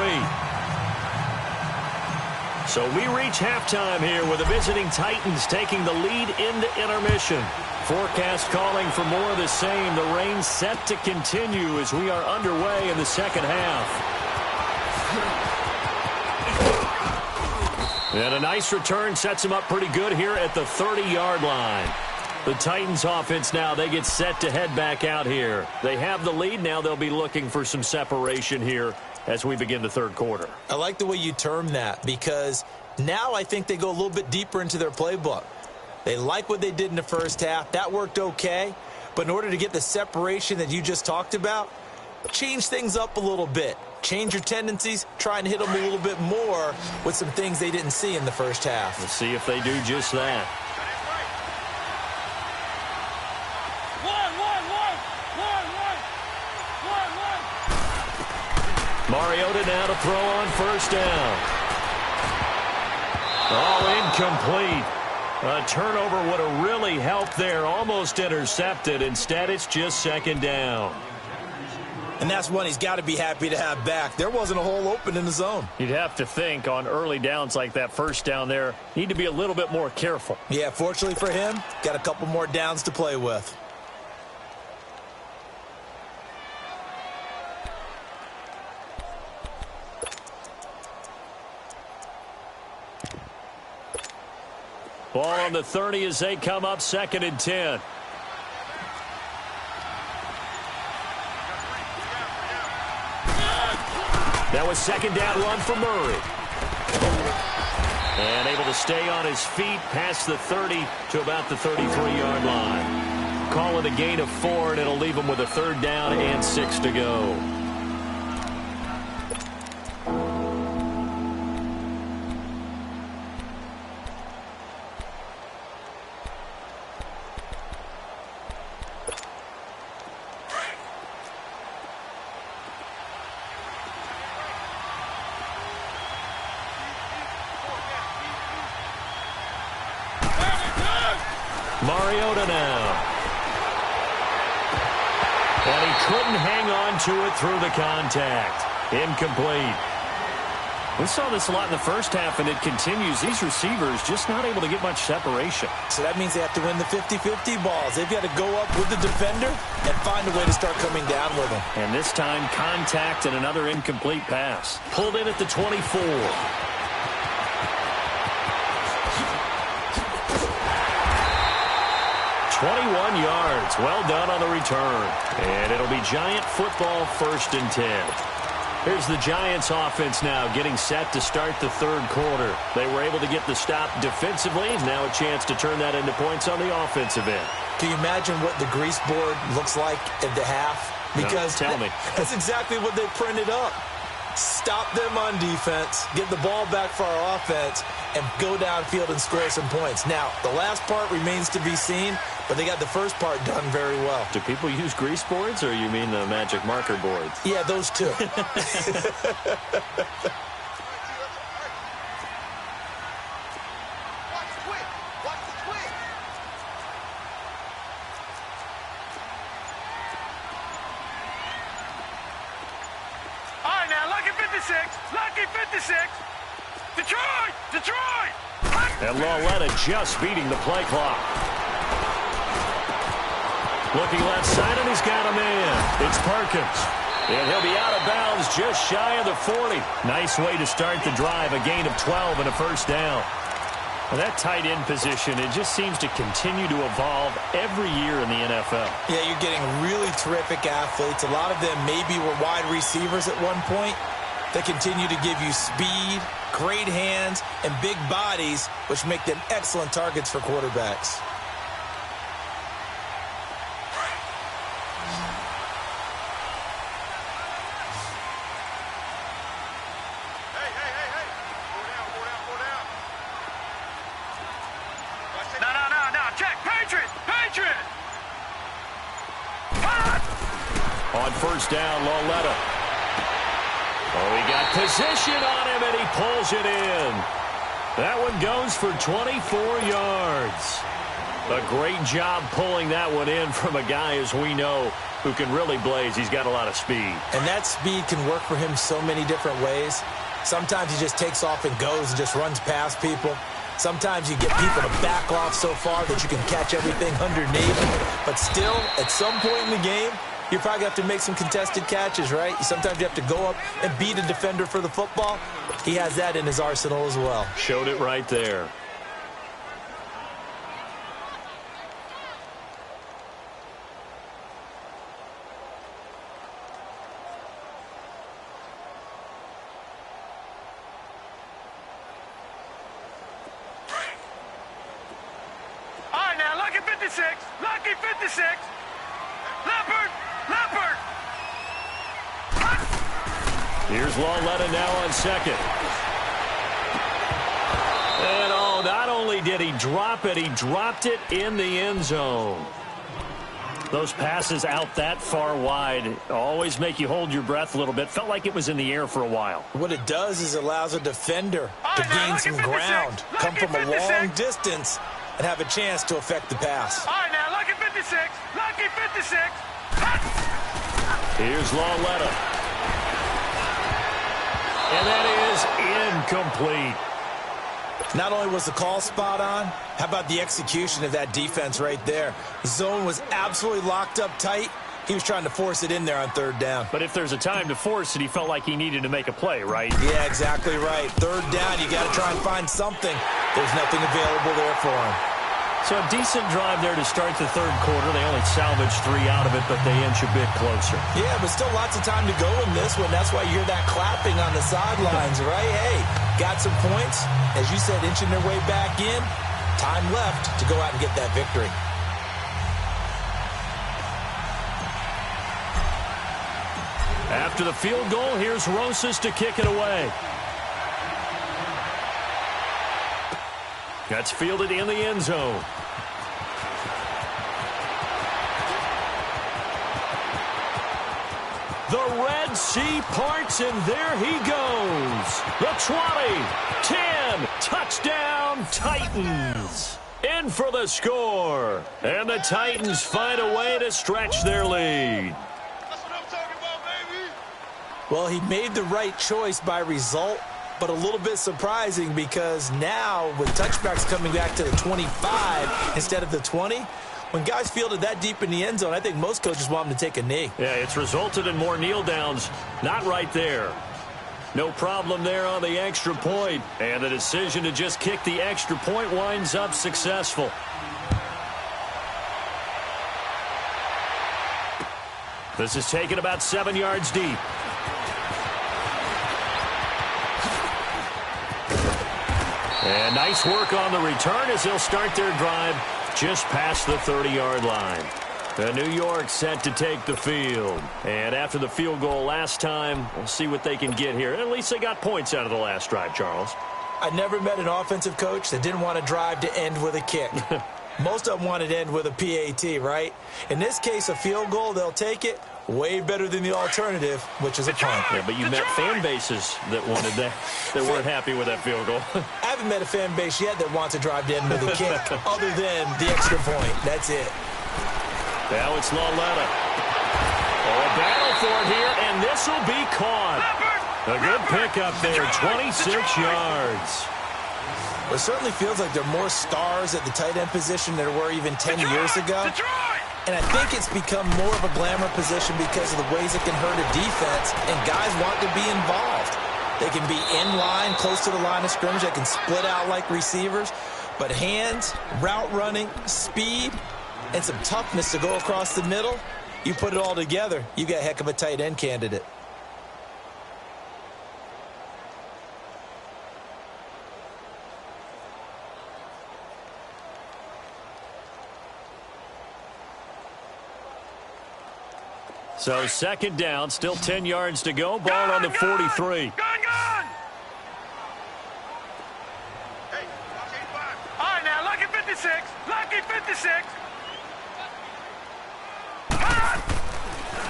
So we reach halftime here with the visiting Titans taking the lead into intermission. Forecast calling for more of the same. The rain set to continue as we are underway in the second half. And a nice return sets him up pretty good here at the 30-yard line. The Titans offense now, they get set to head back out here. They have the lead. Now they'll be looking for some separation here as we begin the third quarter. I like the way you term that, because now I think they go a little bit deeper into their playbook. They like what they did in the first half. That worked okay. But in order to get the separation that you just talked about, change things up a little bit. Change your tendencies, try and hit them a little bit more with some things they didn't see in the first half. Let's see if they do just that. Mariota now to throw on first down. Oh, incomplete. A turnover would have really helped there. Almost intercepted. Instead, it's just second down. And that's one he's got to be happy to have back. There wasn't a hole open in the zone. You'd have to think on early downs like that first down there, need to be a little bit more careful. Yeah, fortunately for him, got a couple more downs to play with. Ball on the 30 as they come up, 2nd and 10. That was second down run for Murray. And able to stay on his feet past the 30 to about the 33-yard line. Call it a gain of 4, and it'll leave him with a third down and 6 to go. Mariota now. And he couldn't hang on to it through the contact. Incomplete. We saw this a lot in the first half, and it continues. These receivers just not able to get much separation. So that means they have to win the 50-50 balls. They've got to go up with the defender and find a way to start coming down with him. And this time, contact and another incomplete pass. Pulled in at the 24. 21 yards. Well done on the return. And it'll be Giant football, 1st and 10. Here's the Giants offense now getting set to start the third quarter. They were able to get the stop defensively. Now a chance to turn that into points on the offensive end. Can you imagine what the grease board looks like at the half? Because no, tell me. That's exactly what they printed up. Stop them on defense, get the ball back for our offense, and go downfield and score some points. Now, the last part remains to be seen, but they got the first part done very well. Do people use grease boards, or you mean the magic marker boards? Yeah, those two. Lucky 56! Detroit! And Loletta just beating the play clock. Looking left side, and he's got a man. It's Perkins. And he'll be out of bounds just shy of the 40. Nice way to start the drive, a gain of 12 and a first down. Well, that tight end position, it just seems to continue to evolve every year in the NFL. Yeah, you're getting really terrific athletes. A lot of them maybe were wide receivers at one point. They continue to give you speed, great hands, and big bodies, which make them excellent targets for quarterbacks. No. Check. Patriot! On first down, Loletta. Oh, he got position on him, and he pulls it in. That one goes for 24 yards. A great job pulling that one in from a guy, as we know, who can really blaze. He's got a lot of speed. And that speed can work for him so many different ways. Sometimes he just takes off and goes and just runs past people. Sometimes you get people to back off so far that you can catch everything underneath. But still, at some point in the game, you probably have to make some contested catches, right? Sometimes you have to go up and beat a defender for the football. He has that in his arsenal as well. Showed it right there. All right, now, Lucky 56! Leopard! Here's Loletta now on second. And oh, not only did he drop it, he dropped it in the end zone. Those passes out that far wide always make you hold your breath a little bit. Felt like it was in the air for a while. What it does is it allows a defender to gain some ground, come from a long distance, and have a chance to affect the pass. All right, now, Lucky 56! Here's Loletta. And that is incomplete. Not only was the call spot on, how about the execution of that defense right there? The zone was absolutely locked up tight. He was trying to force it in there on third down. But if there's a time to force it, he felt like he needed to make a play, right? Yeah, exactly right. Third down, you got to try and find something. There's nothing available there for him. So a decent drive there to start the third quarter. They only salvaged 3 out of it, but they inch a bit closer. Yeah, but still lots of time to go in this one. That's why you hear that clapping on the sidelines, right? Hey, got some points. As you said, inching their way back in. Time left to go out and get that victory. After the field goal, here's Rosas to kick it away. That's fielded in the end zone. The Red Sea parts, and there he goes. The 20, 10, touchdown Titans. In for the score. And the Titans find a way to stretch their lead. Well, he made the right choice by result, but a little bit surprising because now with touchbacks coming back to the 25 instead of the 20, when guys fielded that deep in the end zone, I think most coaches want them to take a knee. Yeah, it's resulted in more kneel downs. Not right there. No problem there on the extra point. And the decision to just kick the extra point winds up successful. This is taken about 7 yards deep. And nice work on the return as they'll start their drive just past the 30-yard line. New York set to take the field. And after the field goal last time, we'll see what they can get here. At least they got points out of the last drive, Charles. I never met an offensive coach that didn't want to drive to end with a kick. Most of them wanted to end with a PAT, right? In this case, a field goal, they'll take it. Way better than the alternative, which is a punt. Yeah, but you met fan bases that wanted that weren't happy with that field goal. I haven't met a fan base yet that wants to drive to end with a kick other than the extra point. That's it. Now it's Lauletta. Oh, a battle for it here, and this will be caught. A good pickup there, 26 yards. It certainly feels like there are more stars at the tight end position than there were even 10 years ago. And I think it's become more of a glamour position because of the ways it can hurt a defense, and guys want to be involved. They can be in line, close to the line of scrimmage. They can split out like receivers. But hands, route running, speed, and some toughness to go across the middle, you put it all together, you got a heck of a tight end candidate. So second down, still 10 yards to go. Ball on the 43. Gun! Hey, all right, now, lucky 56. Lucky 56.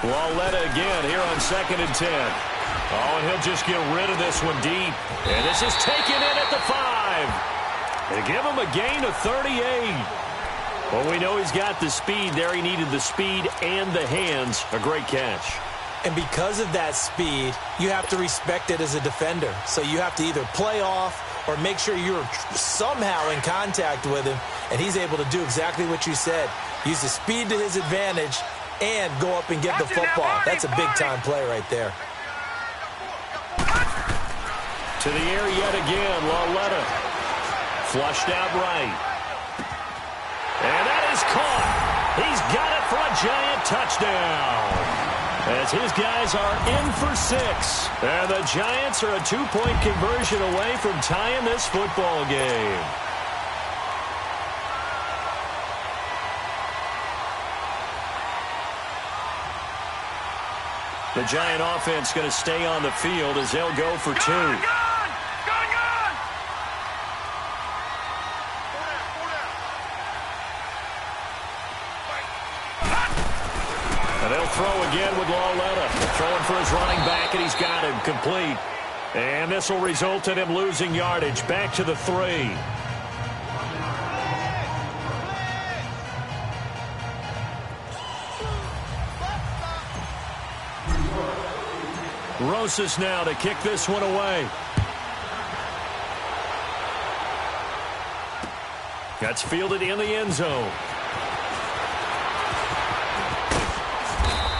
Lauletta again here on 2nd and 10. Oh, and he'll just get rid of this one deep. And this is taken in at the 5. They give him a gain of 38. Well, we know he's got the speed there. He needed the speed and the hands. A great catch. And because of that speed, you have to respect it as a defender. So you have to either play off or make sure you're somehow in contact with him. And he's able to do exactly what you said. Use the speed to his advantage and go up and get the football. That's a big-time play right there. To the air yet again, Lauletta. Flushed out right. And that is caught. He's got it for a giant touchdown. As his guys are in for 6. And the Giants are a 2-point conversion away from tying this football game. The Giant offense going to stay on the field as they'll go for 2. And they'll throw again with Lauletta. Throwing for his running back, and he's got him complete. And this will result in him losing yardage. Back to the 3. Rosas now to kick this one away. That's fielded in the end zone.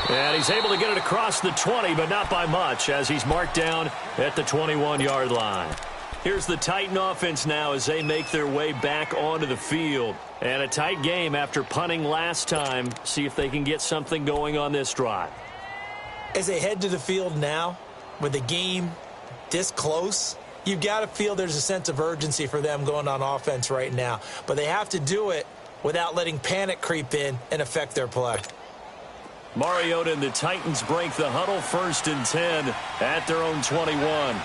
And he's able to get it across the 20, but not by much, as he's marked down at the 21-yard line. Here's the Titan offense now as they make their way back onto the field. And a tight game after punting last time. See if they can get something going on this drive. As they head to the field now, with the game this close, you've got to feel there's a sense of urgency for them going on offense right now. But they have to do it without letting panic creep in and affect their play. Mariota and the Titans break the huddle, 1st and 10 at their own 21.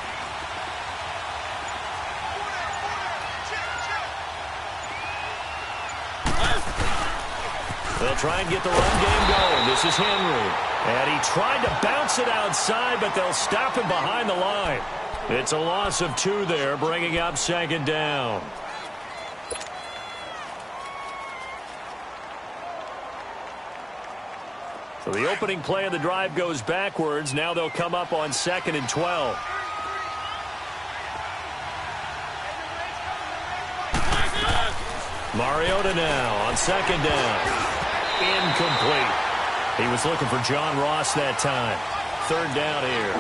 They'll try and get the run game going. This is Henry. And he tried to bounce it outside, but they'll stop him behind the line. It's a loss of 2 there, bringing up 2nd down. So the opening play of the drive goes backwards. Now they'll come up on 2nd and 12. Mariota now on 2nd down. Incomplete. He was looking for John Ross that time. 3rd down here.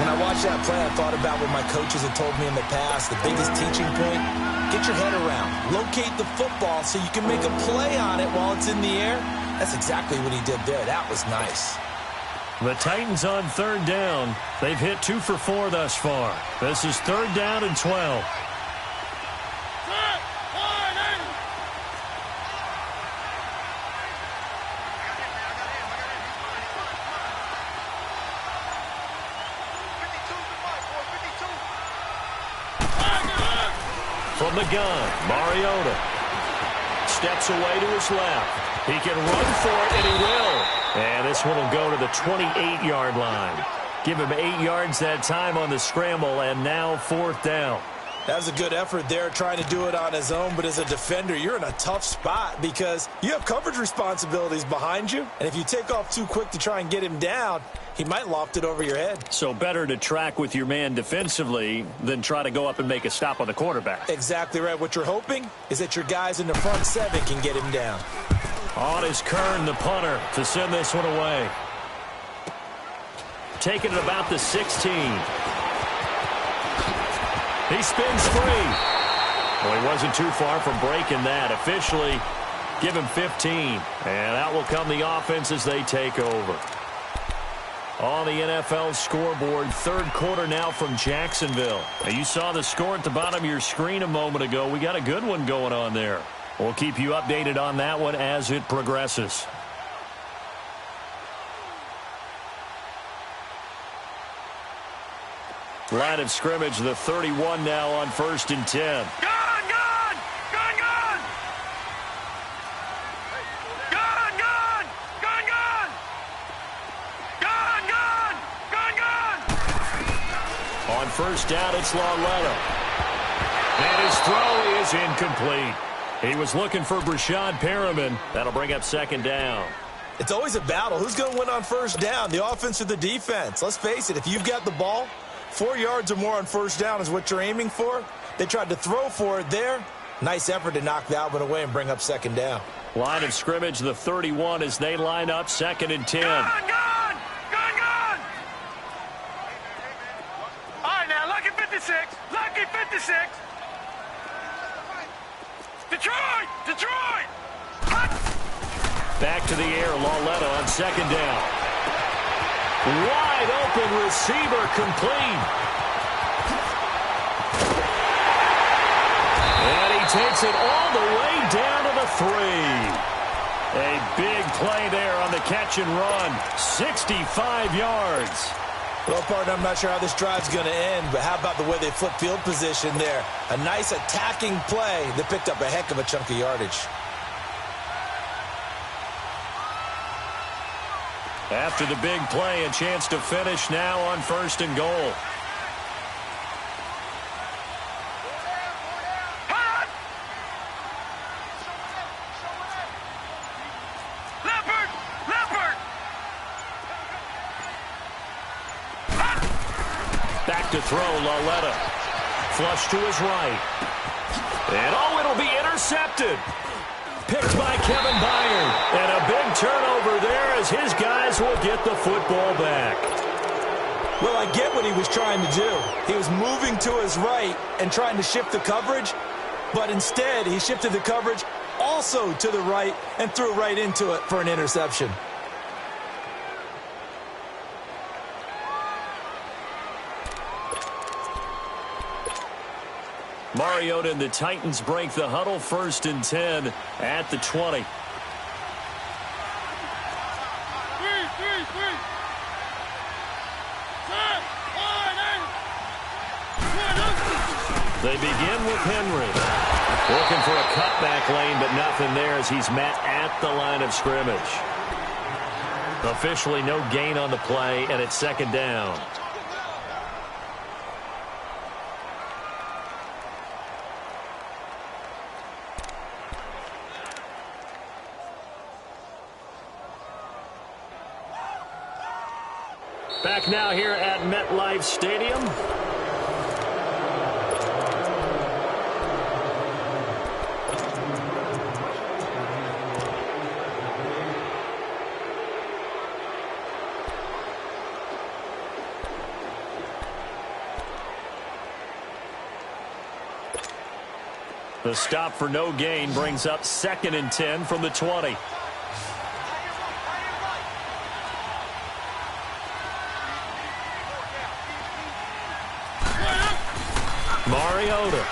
When I watched that play, I thought about what my coaches had told me in the past. The biggest teaching point, get your head around. Locate the football so you can make a play on it while it's in the air. That's exactly what he did there. That was nice. The Titans on 3rd down. They've hit 2 for 4 thus far. This is 3rd down and 12. From the gun, Mariota steps away to his left. He can run for it, and he will. And this one will go to the 28-yard line. Give him 8 yards that time on the scramble, and now 4th down. That was a good effort there, trying to do it on his own. But as a defender, you're in a tough spot because you have coverage responsibilities behind you. And if you take off too quick to try and get him down, he might loft it over your head. So better to track with your man defensively than try to go up and make a stop on the quarterback. Exactly right. What you're hoping is that your guys in the front 7 can get him down. On is Kern, the punter, to send this one away. Taking it about the 16. He spins free. Well, he wasn't too far from breaking that. Officially, give him 15. And out will come the offense as they take over. On the NFL scoreboard, 3rd quarter now from Jacksonville. Now, you saw the score at the bottom of your screen a moment ago. We got a good one going on there. We'll keep you updated on that one as it progresses. Line of scrimmage, the 31 now on 1st and 10. Gun! Gun! Gun! Gun! Gun! Gun! Gun! Gun! Gun! Gun! Gun! Gun! On 1st down, it's Lauletta. And his throw is incomplete. He was looking for Brashad Perriman. That'll bring up 2nd down. It's always a battle. Who's going to win on 1st down, the offense or the defense? Let's face it, if you've got the ball, 4 yards or more on 1st down is what you're aiming for. They tried to throw for it there. Nice effort to knock that one away and bring up 2nd down. Line of scrimmage, the 31 as they line up 2nd and 10. Gun! Gun! Gun! Gun! All right, now, Lucky 56. Lucky 56. Detroit! Detroit! Back to the air, Lauletta on 2nd down. Wide open receiver, complete. And he takes it all the way down to the 3. A big play there on the catch and run. 65 yards. Well, partner, I'm not sure how this drive's going to end, but how about the way they flip field position there? A nice attacking play that picked up a heck of a chunk of yardage. After the big play, a chance to finish now on 1st and goal. Leopard! Leopard! Back to throw, Lauletta. Flush to his right. And oh, it'll be intercepted. Picked by Kevin Byard. And a big turnover there as his guys will get the football back. Well, I get what he was trying to do. He was moving to his right and trying to shift the coverage, but instead he shifted the coverage also to the right and threw right into it for an interception. Mariota and the Titans break the huddle, 1st and 10 at the 20. They begin with Henry. Looking for a cutback lane, but nothing there as he's met at the line of scrimmage. Officially no gain on the play, and it's 2nd down. Back now here at MetLife Stadium. The stop for no gain brings up 2nd and 10 from the 20. Mariota.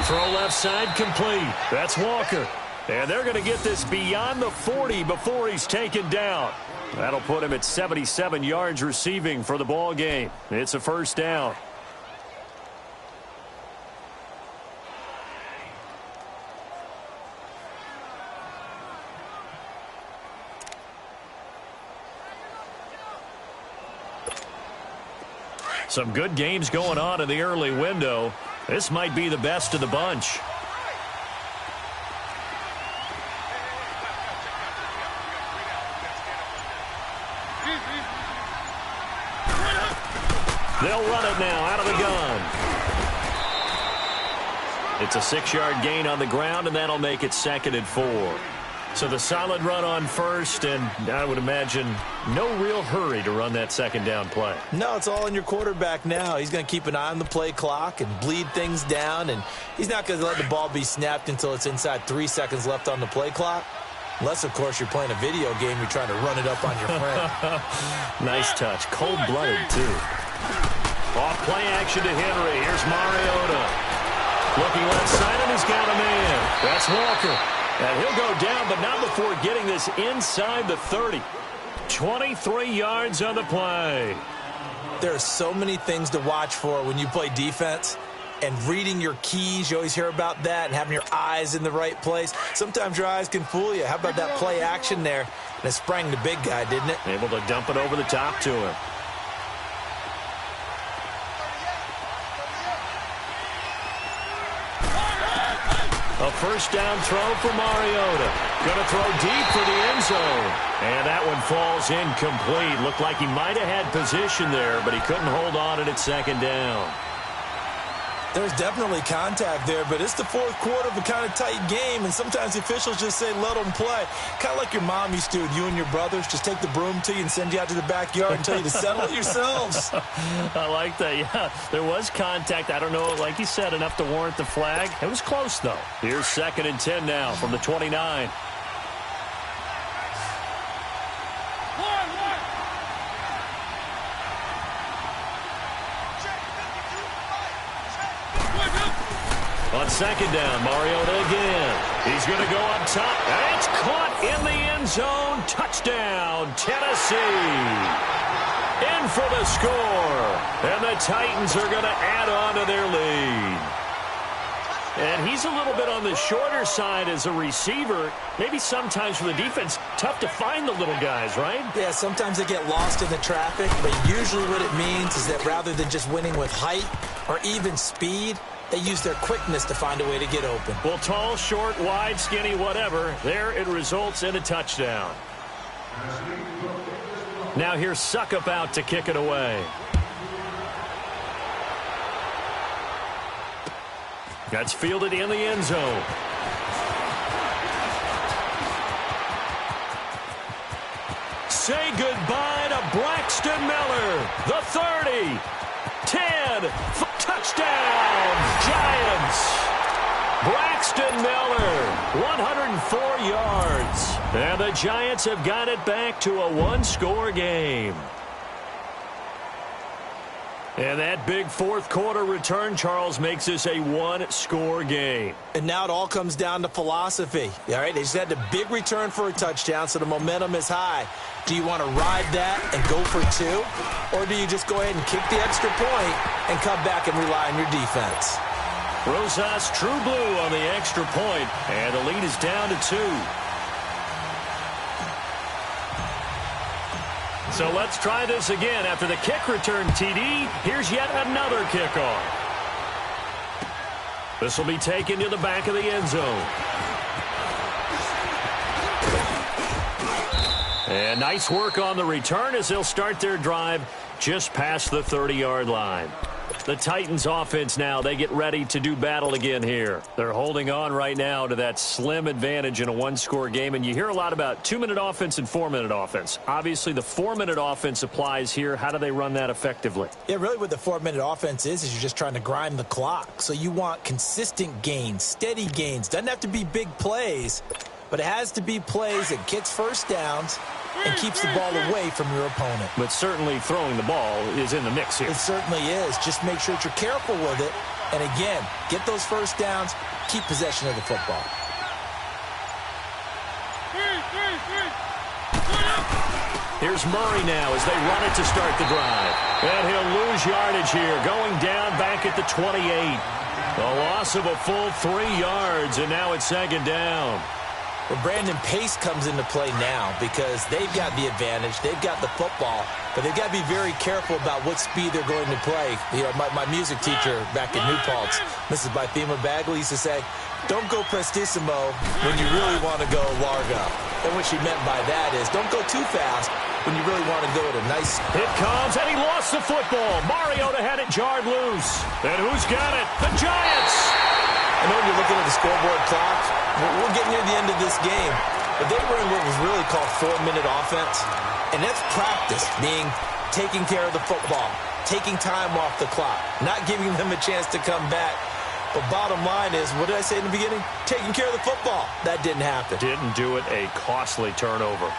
Throw left side complete. That's Walker. And they're going to get this beyond the 40 before he's taken down. That'll put him at 77 yards receiving for the ball game. It's a 1st down. Some good games going on in the early window. This might be the best of the bunch. They'll run it now out of the gun. It's a 6-yard gain on the ground, and that'll make it 2nd and 4. So the solid run on first, and I would imagine no real hurry to run that 2nd down play. No, it's all in your quarterback now. He's going to keep an eye on the play clock and bleed things down, and he's not going to let the ball be snapped until it's inside 3 seconds left on the play clock. Unless, of course, you're playing a video game, you're trying to run it up on your friend. Nice touch. Cold-blooded, too. Off play action to Henry. Here's Mariota. Looking left side, and he's got a man. That's Walker. And he'll go down, but not before getting this inside the 30. 23 yards on the play. There are so many things to watch for when you play defense. And reading your keys, you always hear about that, and having your eyes in the right place. Sometimes your eyes can fool you. How about that play action there? And it sprang the big guy, didn't it? Able to dump it over the top to him. A first down throw for Mariota. Going to throw deep for the end zone. And that one falls incomplete. Looked like he might have had position there, but he couldn't hold on at 2nd down. There's definitely contact there, but it's the 4th quarter of a kind of tight game, and sometimes the officials just say, let them play. Kind of like your mom used to, you and your brothers, just take the broom to you and send you out to the backyard and tell you to settle it yourselves. I like that, yeah. There was contact. I don't know, like you said, enough to warrant the flag. It was close, though. Here's 2nd and 10 now from the 29. On 2nd down, Mariota again. He's going to go up top. And it's caught in the end zone. Touchdown, Tennessee. In for the score. And the Titans are going to add on to their lead. And he's a little bit on the shorter side as a receiver. Maybe sometimes for the defense, tough to find the little guys, right? Yeah, sometimes they get lost in the traffic, but usually what it means is that rather than just winning with height or even speed, they use their quickness to find a way to get open. Well, tall, short, wide, skinny, whatever. There it results in a touchdown. Now here's Suckup out to kick it away. That's fielded in the end zone. Say goodbye to Braxton Miller. The 30. 10. Touchdown, Giants. Braxton Miller, 104 yards. And the Giants have got it back to a 1-score game. And that big 4th quarter return, Charles, makes this a 1-score game. And now it all comes down to philosophy. All right, they just had a big return for a touchdown, so the momentum is high. Do you want to ride that and go for 2? Or do you just go ahead and kick the extra point and come back and rely on your defense? Rosas true blue on the extra point, and the lead is down to 2. So let's try this again. After the kick return TD, here's yet another kickoff. This will be taken to the back of the end zone. And nice work on the return as they'll start their drive just past the 30-yard line. The Titans offense now, they get ready to do battle again here. They're holding on right now to that slim advantage in a 1-score game. And you hear a lot about 2-minute offense and 4-minute offense. Obviously, the 4-minute offense applies here. How do they run that effectively? Yeah, really what the 4-minute offense is you're just trying to grind the clock. So you want consistent gains, steady gains. Doesn't have to be big plays, but it has to be plays that gets first downs and keeps the ball away from your opponent. But certainly throwing the ball is in the mix here. It certainly is. Just make sure that you're careful with it. And again, get those first downs, keep possession of the football. Here's Murray now as they run it to start the drive. And he'll lose yardage here, going down back at the 28. A loss of a full 3 yards, and now it's 2nd down. where Brandon pace comes into play now because they've got the advantage. They've got the football, but they've got to be very careful about what speed they're going to play. You know, my music teacher back in New Paltz, Mrs. Bythema Bagley, used to say, don't go prestissimo when you really want to go largo. And what she meant by that is don't go too fast when you really want to go at a nice... It comes, and he lost the football. Mariota had it jarred loose. And who's got it? The Giants! I know when you're looking at the scoreboard clock, we're getting near the end of this game, but they were in what was really called 4-minute offense, and that's practice, being taking care of the football, taking time off the clock, not giving them a chance to come back. But bottom line is, what did I say in the beginning? Taking care of the football. That didn't happen. Didn't do it, a costly turnover.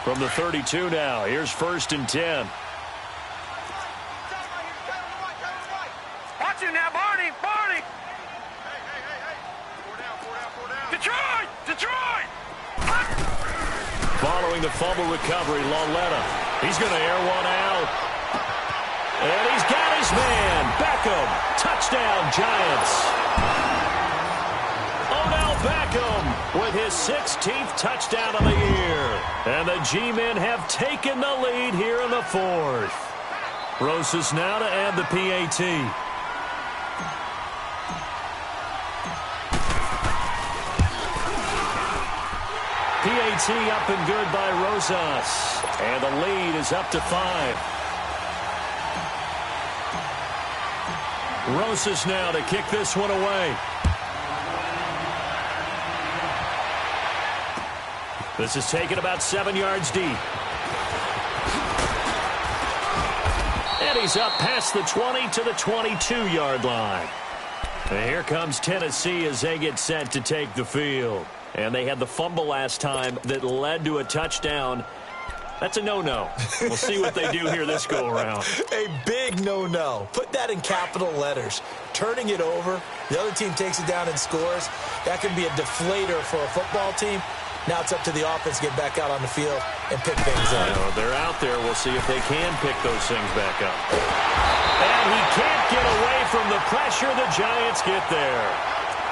From the 32 now, here's 1st and 10. Watch it now, Barney! Barney! Detroit! Detroit! Following the fumble recovery, Lauletta. He's going to air one out. And he's got his man. Beckham. Touchdown, Giants. Odell Beckham with his 16th touchdown of the year. And the G-men have taken the lead here in the 4th. Rosas now to add the PAT. PAT up and good by Rosas. And the lead is up to 5. Rosas now to kick this one away. This is taken about 7 yards deep. And he's up past the 20 to the 22-yard line. And here comes Tennessee as they get set to take the field. And they had the fumble last time that led to a touchdown. That's a no-no. We'll see what they do here this go-around. A big no-no. Put that in capital letters. Turning it over, the other team takes it down and scores. That can be a deflator for a football team. Now it's up to the offense to get back out on the field and pick things up. They're out there. We'll see if they can pick those things back up. And he can't get away from the pressure. The Giants get there.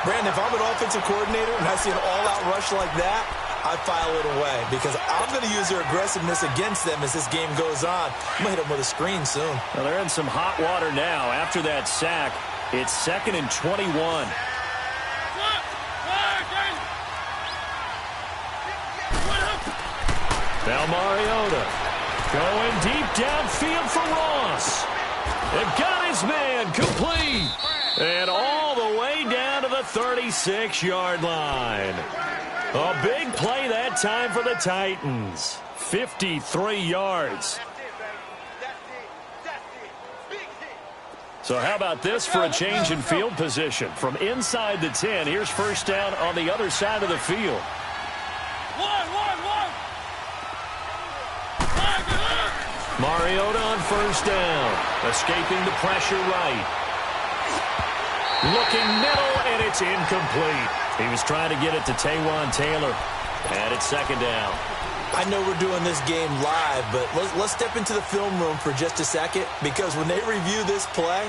Brandon, if I'm an offensive coordinator and I see an all-out rush like that, I file it away because I'm going to use their aggressiveness against them as this game goes on. I'm going to hit them with a screen soon. Well, they're in some hot water now. After that sack, it's 2nd and 21. Now Mariota going deep downfield for Ross. And got his man complete. And all the way down to the 36-yard line. A big play that time for the Titans. 53 yards. So how about this for a change in field position? From inside the 10, here's 1st down on the other side of the field. Mariota on 1st down. Escaping the pressure right. Looking middle, and it's incomplete. He was trying to get it to Taywan Taylor. And it's 2nd down. I know we're doing this game live, but let's step into the film room for just a second, because when they review this play,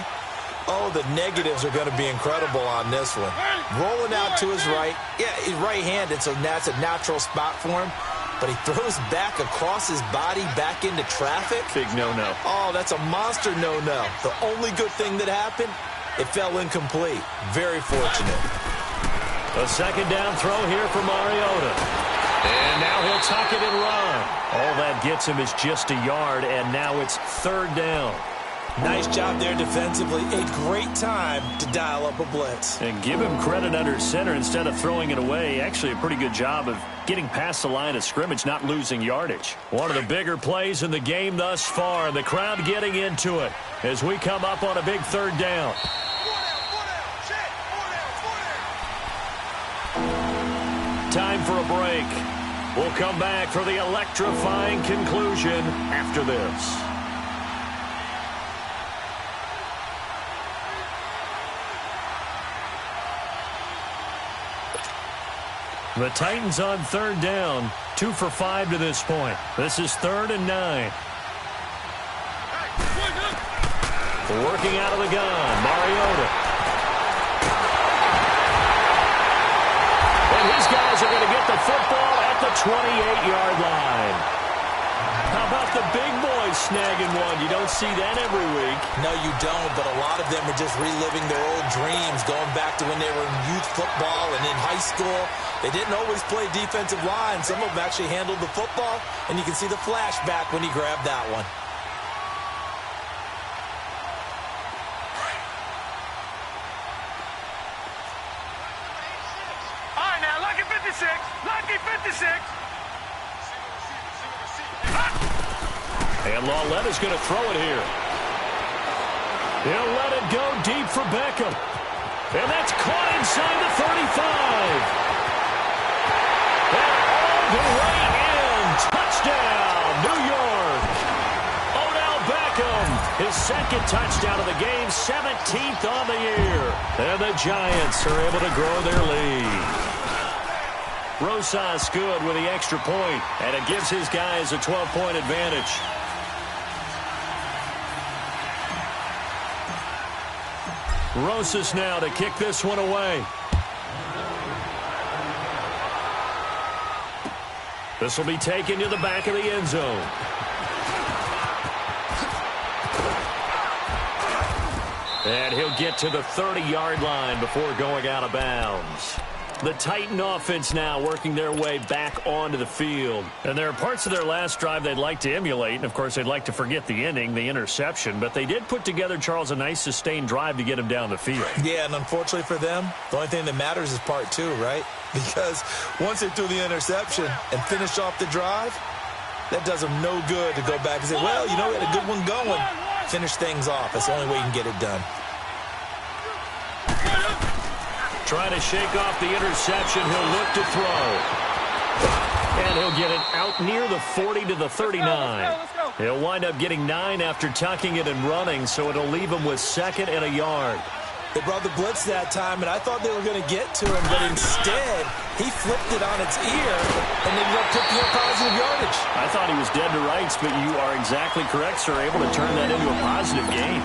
the negatives are going to be incredible on this one. Rolling out to his right. Yeah, he's right-handed, so that's a natural spot for him. But he throws back across his body back into traffic. Big no-no. Oh, that's a monster no-no. The only good thing that happened, it fell incomplete. Very fortunate. A 2nd down throw here for Mariota. And now he'll tuck it and run. All that gets him is just a yard, and now it's 3rd down. Nice job there defensively. A great time to dial up a blitz. And give him credit under center instead of throwing it away. Actually a pretty good job of getting past the line of scrimmage, not losing yardage. One of the bigger plays in the game thus far. The crowd getting into it as we come up on a big 3rd down. Time for a break. We'll come back for the electrifying conclusion after this. The Titans on 3rd down, 2 for 5 to this point. This is 3rd and 9. Working out of the gun, Mariota. 28-yard line. How about the big boys snagging one? You don't see that every week. No, you don't, but a lot of them are just reliving their old dreams, going back to when they were in youth football and in high school. They didn't always play defensive line. Some of them actually handled the football, and you can see the flashback when he grabbed that one. All right, now, lucky 56. Lucky 56. And Lauletta's going to throw it here. He'll let it go deep for Beckham. And that's caught inside the 35. And all the way in. Touchdown, New York. Odell Beckham, his second touchdown of the game, 17th on the year. And the Giants are able to grow their lead. Rosas good with the extra point, and it gives his guys a 12-point advantage. Rosas now to kick this one away. This will be taken to the back of the end zone. And he'll get to the 30-yard line before going out of bounds. The Titan offense now working their way back onto the field. And there are parts of their last drive they'd like to emulate. And, of course, they'd like to forget the ending, the interception. But they did put together, Charles, a nice sustained drive to get him down the field. Yeah, and unfortunately for them, the only thing that matters is part two, right? Because once they threw the interception and finished off the drive, that does them no good to go back and say, well, you know, we had a good one going. Finish things off. That's the only way you can get it done. Trying to shake off the interception. He'll look to throw. And he'll get it out near the 40 to the 39. He'll wind up getting 9 after tucking it and running, so it'll leave him with 2nd and a yard. They brought the blitz that time, and I thought they were going to get to him, but instead, he flipped it on its ear and ended up picking up positive yardage. I thought he was dead to rights, but you are exactly correct, sir. Able to turn that into a positive gain.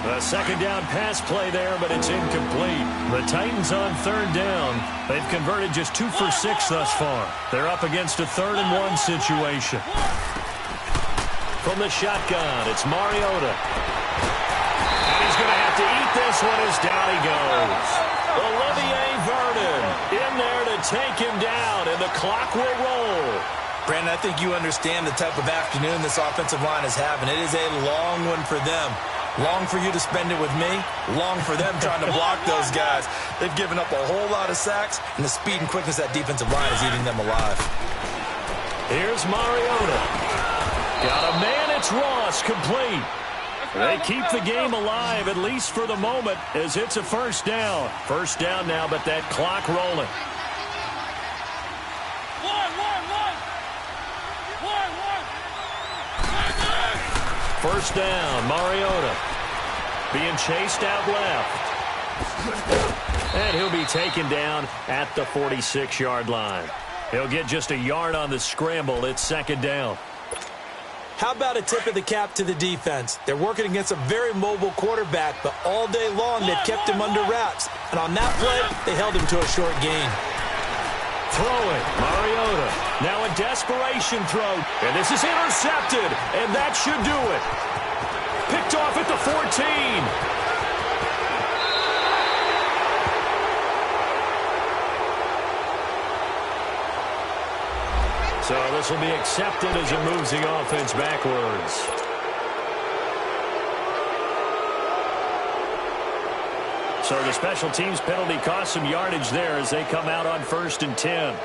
A second down pass play there, but it's incomplete. The Titans on 3rd down. They've converted just 2 for 6 thus far. They're up against a 3rd and 1 situation. From the shotgun, it's Mariota. And he's going to have to eat this one as down he goes. Olivier Vernon in there to take him down, and the clock will roll. Brandon, I think you understand the type of afternoon this offensive line is having. It is a long one for them. Long for you to spend it with me. Long for them trying to block those guys. They've given up a whole lot of sacks, and the speed and quickness of that defensive line is eating them alive. Here's Mariota. Got a man, it's Ross, complete. They keep the game alive, at least for the moment, as it's a 1st down. 1st down now, but that clock rolling. First down, Mariota being chased out left. And he'll be taken down at the 46-yard line. He'll get just a yard on the scramble. It's 2nd down. How about a tip of the cap to the defense? They're working against a very mobile quarterback, but all day long they've kept him under wraps. And on that play, they held him to a short gain. Throwing, Mariota. Now a desperation throw. And this is intercepted. And that should do it. Picked off at the 14. So this will be accepted as it moves the offense backwards. So the special teams penalty cost some yardage there as they come out on 1st and 10.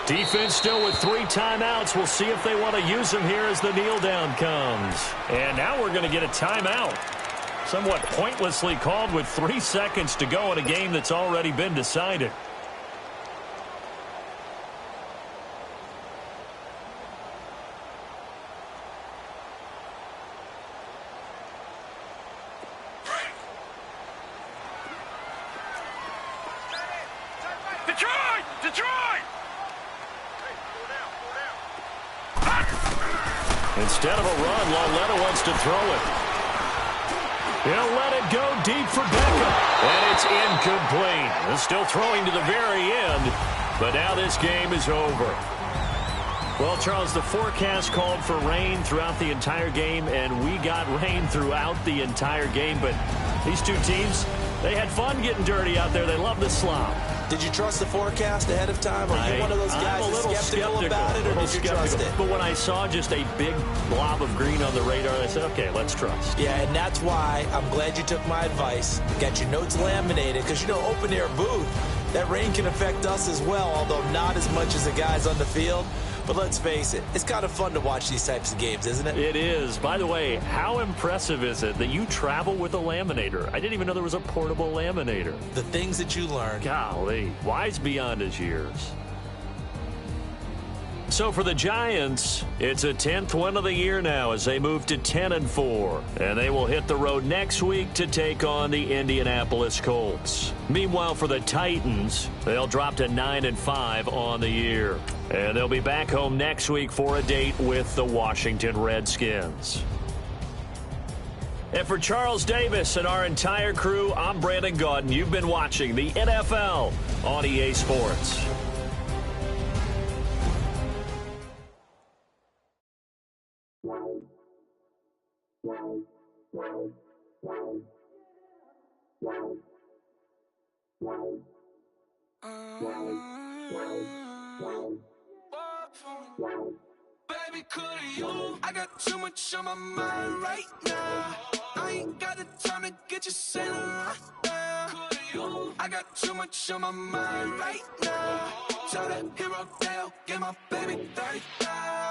Defense still with 3 timeouts. We'll see if they want to use them here as the kneel down comes. And now we're going to get a timeout. Somewhat pointlessly called with 3 seconds to go in a game that's already been decided. Instead of a run, Lauletta wants to throw it. He'll let it go deep for Beckham. And it's incomplete. He's still throwing to the very end, but now this game is over. Well, Charles, the forecast called for rain throughout the entire game, and we got rain throughout the entire game. But these two teams, they had fun getting dirty out there. They love the slop. Did you trust the forecast ahead of time? Are you one of those guys that's skeptical about it, or did you trust it? But when I saw just a big blob of green on the radar, I said, okay, let's trust. Yeah, and that's why I'm glad you took my advice. Got your notes laminated, because, you know, open-air booth, that rain can affect us as well, although not as much as the guys on the field. But let's face it, it's kind of fun to watch these types of games, isn't it? It is. By the way, how impressive is it that you travel with a laminator? I didn't even know there was a portable laminator. The things that you learn. Golly, wise beyond his years. So for the Giants, it's a 10th win of the year now as they move to 10-4. And they will hit the road next week to take on the Indianapolis Colts. Meanwhile, for the Titans, they'll drop to 9-5 on the year. And they'll be back home next week for a date with the Washington Redskins. And for Charles Davis and our entire crew, I'm Brandon Gaudin. You've been watching the NFL on EA Sports. Baby, could you? I got too much on my mind right now. I ain't got the time to get you sailing right now. Could you? I got too much on my mind right now. Tell that hero Dale, get my baby 35.